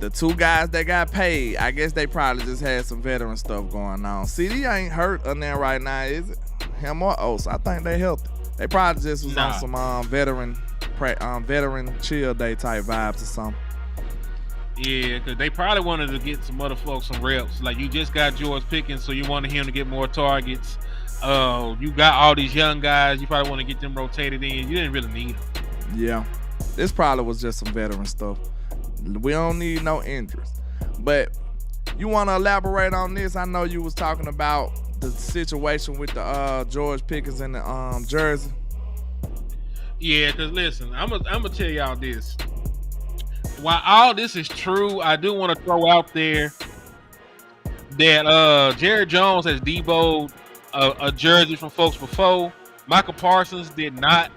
The two guys that got paid, I guess they probably just had some veteran stuff going on. CD ain't hurt on there right now, is it? Him or Oso? I think they healthy. They probably just was on some veteran chill day type vibes or something. Yeah, because they probably wanted to get some other folks some reps. Like, you just got George Pickens, so you wanted him to get more targets. You got all these young guys. You probably want to get them rotated in. You didn't really need them. Yeah. This probably was just some veteran stuff. We don't need no injuries. But you want to elaborate on this? I know you was talking about the situation with the George Pickens and the jersey. Yeah, because listen, I'm gonna tell y'all this. While all this is true, I do want to throw out there that Jerry Jones has deboed a jersey from folks before. Michael Parsons did not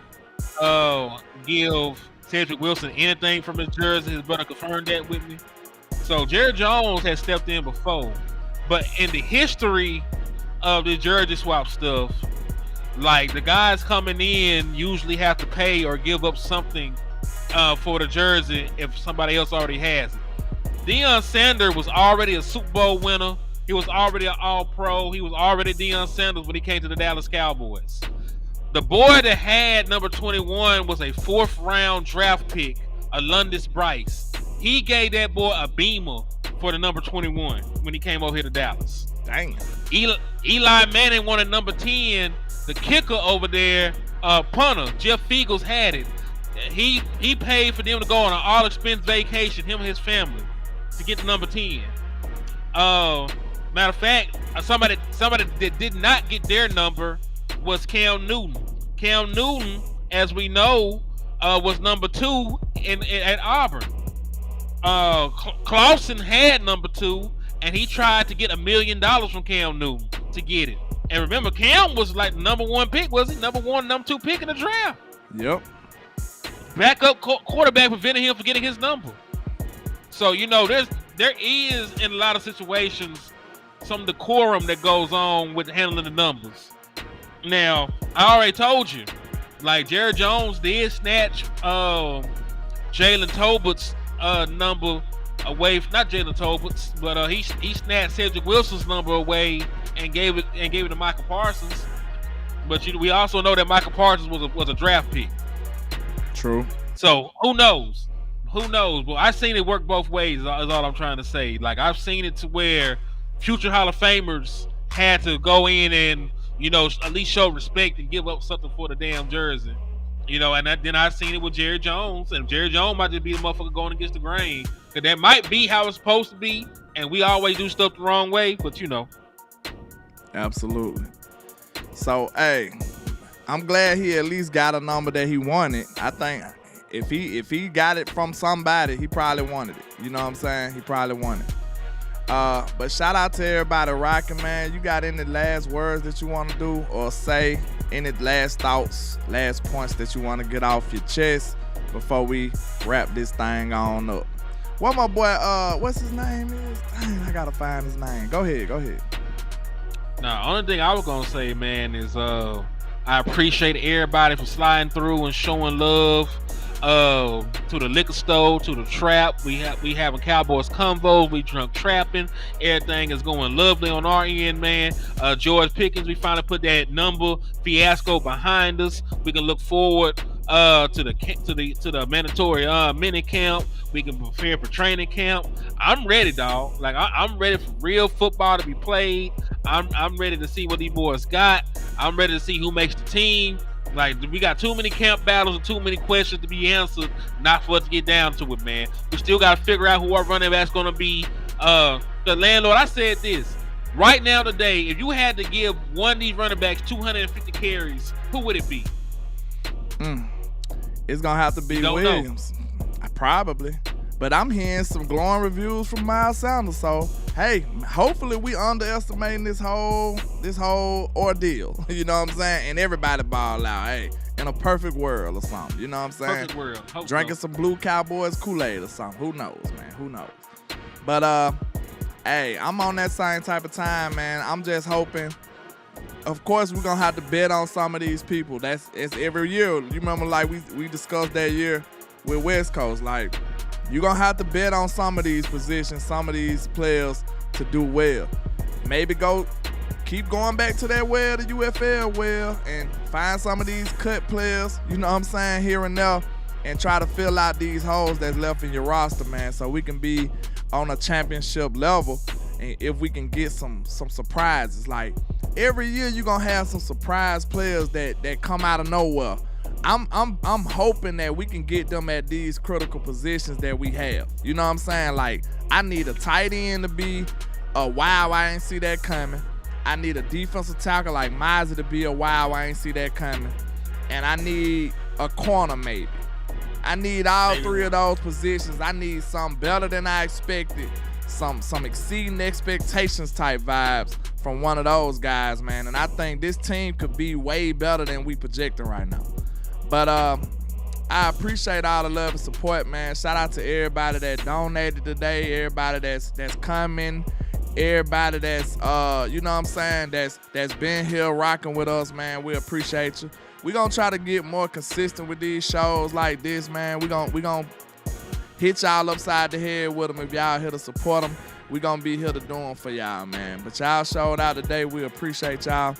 give Cedric Wilson anything from his jersey. His brother confirmed that with me. So Jerry Jones has stepped in before. But in the history of the jersey swap stuff, like, the guys coming in usually have to pay or give up something for the jersey if somebody else already has it. Deion Sanders was already a Super Bowl winner. He was already an All-Pro. He was already Deion Sanders when he came to the Dallas Cowboys. The boy that had number 21 was a 4th-round draft pick, Alundis Bryce. He gave that boy a beamer for the number 21 when he came over here to Dallas. Dang. Eli Manning wanted number 10. The kicker over there, punter, Jeff Fiegels, had it. He paid for them to go on an all-expense vacation, him and his family, to get the number 10. Matter of fact, somebody that did not get their number was Cam Newton. Cam Newton, as we know, was number 2 at Auburn. Clausen had number 2, and he tried to get $1 million from Cam Newton to get it. And remember, Cam was like the number 1 pick, was he? Number 1, number 2 pick in the draft. Yep. Backup quarterback prevented him from getting his number. So, you know, there is, in a lot of situations, some decorum that goes on with handling the numbers. Now, I already told you, like, Jerry Jones did snatch Jalen Tolbert's number away, not Jalen Tolbert's, but he snatched Cedric Wilson's number away and gave it to Michael Parsons. But we also know that Michael Parsons was a draft pick. True. So who knows? Well, I've seen it work both ways. Is all I'm trying to say. Like, I've seen it to where future Hall of Famers had to go in and, you know, at least show respect and give up something for the damn jersey. You know, and then I've seen it with Jerry Jones, and Jerry Jones might just be the motherfucker going against the grain. Because that might be how it's supposed to be, and we always do stuff the wrong way, but you know. Absolutely. So, hey, I'm glad he at least got a number that he wanted. I think if he got it from somebody, he probably wanted it. You know what I'm saying? He probably wanted it. But shout out to everybody rocking, man. You got any last words that you want to do or say? Any last thoughts, last points that you want to get off your chest before we wrap this thing on up? What my boy, what's his name is? Dang, I gotta find his name. Go ahead. Now, only thing I was gonna say, man, is I appreciate everybody for sliding through and showing love. to the liquor store, to the trap. We having Cowboys convos. We drunk trapping. Everything is going lovely on our end, man. George Pickens, we finally put that number fiasco behind us. We can look forward to the mandatory mini camp. We can prepare for training camp. I'm ready, dog. Like I'm ready for real football to be played. I'm ready to see what these boys got. I'm ready to see who makes the team. Like, we got too many camp battles and too many questions to be answered, not for us to get down to it, man. We still got to figure out who our running back's going to be. The landlord, I said this. Right now today, if you had to give one of these running backs 250 carries, who would it be? It's going to have to be Williams. Probably. But I'm hearing some glowing reviews from Miles Sanders, so hey, hopefully we underestimating this whole ordeal. You know what I'm saying? And everybody ball out. Hey, in a perfect world or something. You know what I'm saying? Perfect world. Hope drinking some Blue Cowboys Kool-Aid or something. Who knows, man? Who knows? But hey, I'm on that same type of time, man. I'm just hoping. Of course, we're gonna have to bet on some of these people. It's every year. You remember, like we discussed that year with West Coast, like. You're going to have to bet on some of these positions, some of these players to do well. Maybe keep going back to that well, the UFL well, and find some of these cut players, you know what I'm saying, here and there, and try to fill out these holes that's left in your roster, man, so we can be on a championship level. And if we can get some surprises, like every year you're going to have some surprise players that come out of nowhere. I'm hoping that we can get them at these critical positions that we have. You know what I'm saying? Like, I need a tight end to be a wow, I ain't see that coming. I need a defensive tackle like Mizey to be a wow, I ain't see that coming. And I need a corner maybe. I need all three of those positions. I need something better than I expected. Some exceeding expectations type vibes from one of those guys, man. And I think this team could be way better than we projecting right now. But I appreciate all the love and support, man. Shout out to everybody that donated today, everybody that's coming, everybody that's you know what I'm saying, that's been here rocking with us, man. We appreciate you. We're gonna try to get more consistent with these shows like this, man. We gonna hit y'all upside the head with them if y'all here to support them. We gonna be here to do them for y'all, man. But y'all showed out today. We appreciate y'all.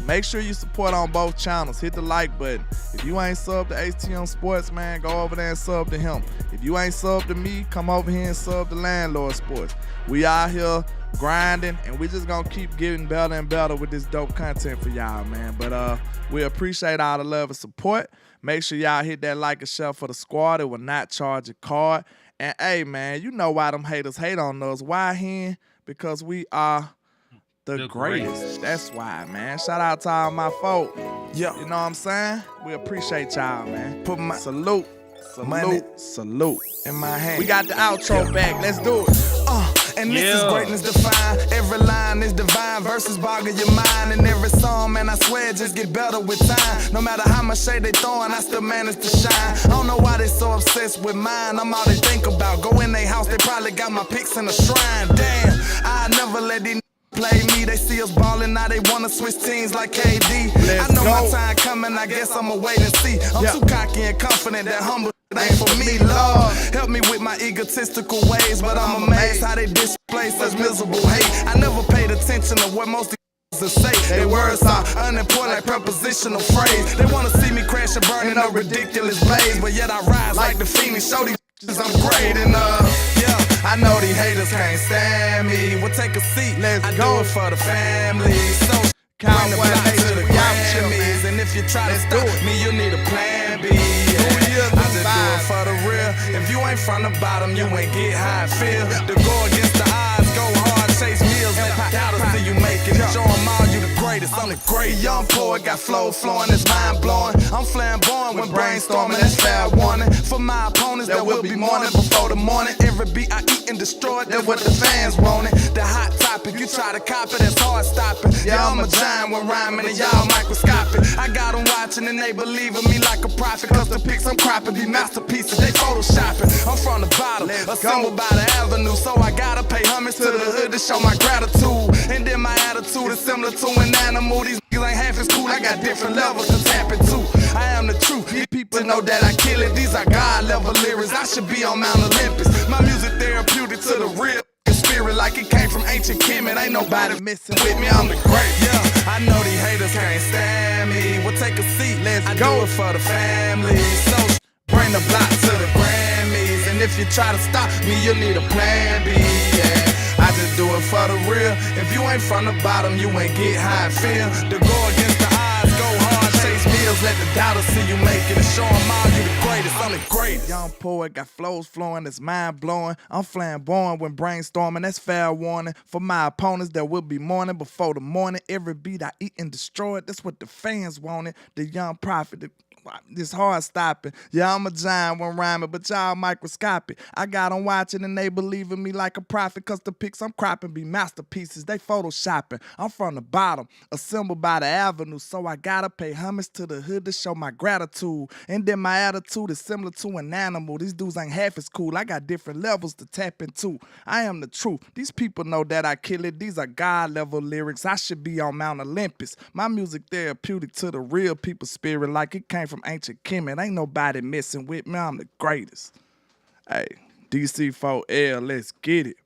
Make sure you support on both channels. Hit the like button. If you ain't sub to HTM Sports, man, go over there and sub to him. If you ain't sub to me, come over here and sub to Landlord Sports. We out here grinding, and we just gonna keep getting better and better with this dope content for y'all, man. But we appreciate all the love and support. Make sure y'all hit that like and share for the squad. It will not charge a card. And hey, man, you know why them haters hate on us. Why, hen? Because we are the greatest. That's why, man. Shout out to all my folk. Yeah. You know what I'm saying? We appreciate y'all, man. Put my salute in my hand. We got the outro back. Let's do it. And this is greatness defined. Every line is divine. Verses boggle your mind. And every song, man, I swear, just get better with time. No matter how much shade they throwing, I still manage to shine. I don't know why they so obsessed with mine. I'm all they think about. Go in their house, they probably got my pics in a shrine. Damn, I never let these play me. They see us ballin', now they wanna switch teams like KD. I know my time coming, I guess I'ma wait and see. I'm too cocky and confident that humble ain't for me, Lord. Help me with my egotistical ways, but I'm amazed how they display such miserable hate. I never paid attention to what most to say. Their words are unimportant like prepositional phrase. They wanna see me crash and burn in a ridiculous blaze, but yet I rise like the Phoenix. Show these I'm great and yeah. I know these haters can't stand me. We'll take a seat. I do it for the family. So bring the block to the Grammys. And if you try to stop me, you need a plan B. Yeah. I just do it for the real. If you ain't from the bottom, you ain't get how I feel. To go against the odds, go hard, chase meals. Doubt us till you make it. Show them all you the greatest. I'm the great young poet. Got flow flowing, it's mind blowing. I'm flamboyant when brainstorming, that's fair warning. For my opponents, there will be morning before the morning. Every beat I eat and destroy it, that's what the fans want it. The hot topic, you try to copy, that's hard stopping. Yeah, I'm a giant when rhyming and y'all microscopic. I got them watching and they believe in me like a prophet. Cause the pics I'm cropping be masterpieces, they photoshopping. I'm from the bottom, assembled by the avenue. So I gotta pay homage to the hood to show my gratitude. And then my attitude is similar to an animal. These niggas ain't half as cool, I got different levels to tap into. I am the truth. These people know that I kill it. These are God level lyrics. I should be on Mount Olympus. My music therapeutic to the real spirit, like it came from ancient Kim. It ain't nobody messing with me. I'm the great. Yeah, I know these haters can't stand me. Well, take a seat. Let's go. Do it for the family. So bring the block to the Grammys. And if you try to stop me, you'll need a plan B. Yeah. I just do it for the real. If you ain't from the bottom, you ain't get how I feel. To go against the odds, go hard, chase meals, let the doubters see you make it and show them all you the greatest. I'm the greatest. Young poet got flows flowing, it's mind blowing. I'm flamboyant when brainstorming, that's fair warning. For my opponents that will be mourning before the morning. Every beat I eat and destroy it, that's what the fans wanted. The young prophet, this hard stopping. Yeah, I'm a giant when rhyming, but y'all microscopic. I got them watching and they believe in me like a prophet, cause the pics I'm cropping be masterpieces, they photoshopping. I'm from the bottom, assembled by the avenue, so I gotta pay homage to the hood to show my gratitude. And then my attitude is similar to an animal. These dudes ain't half as cool, I got different levels to tap into. I am the truth, these people know that I kill it. These are God level lyrics, I should be on Mount Olympus. My music therapeutic to the real people's spirit, like it came from ancient Kemet. Ain't nobody messing with me. I'm the greatest. Hey, DC4L, let's get it.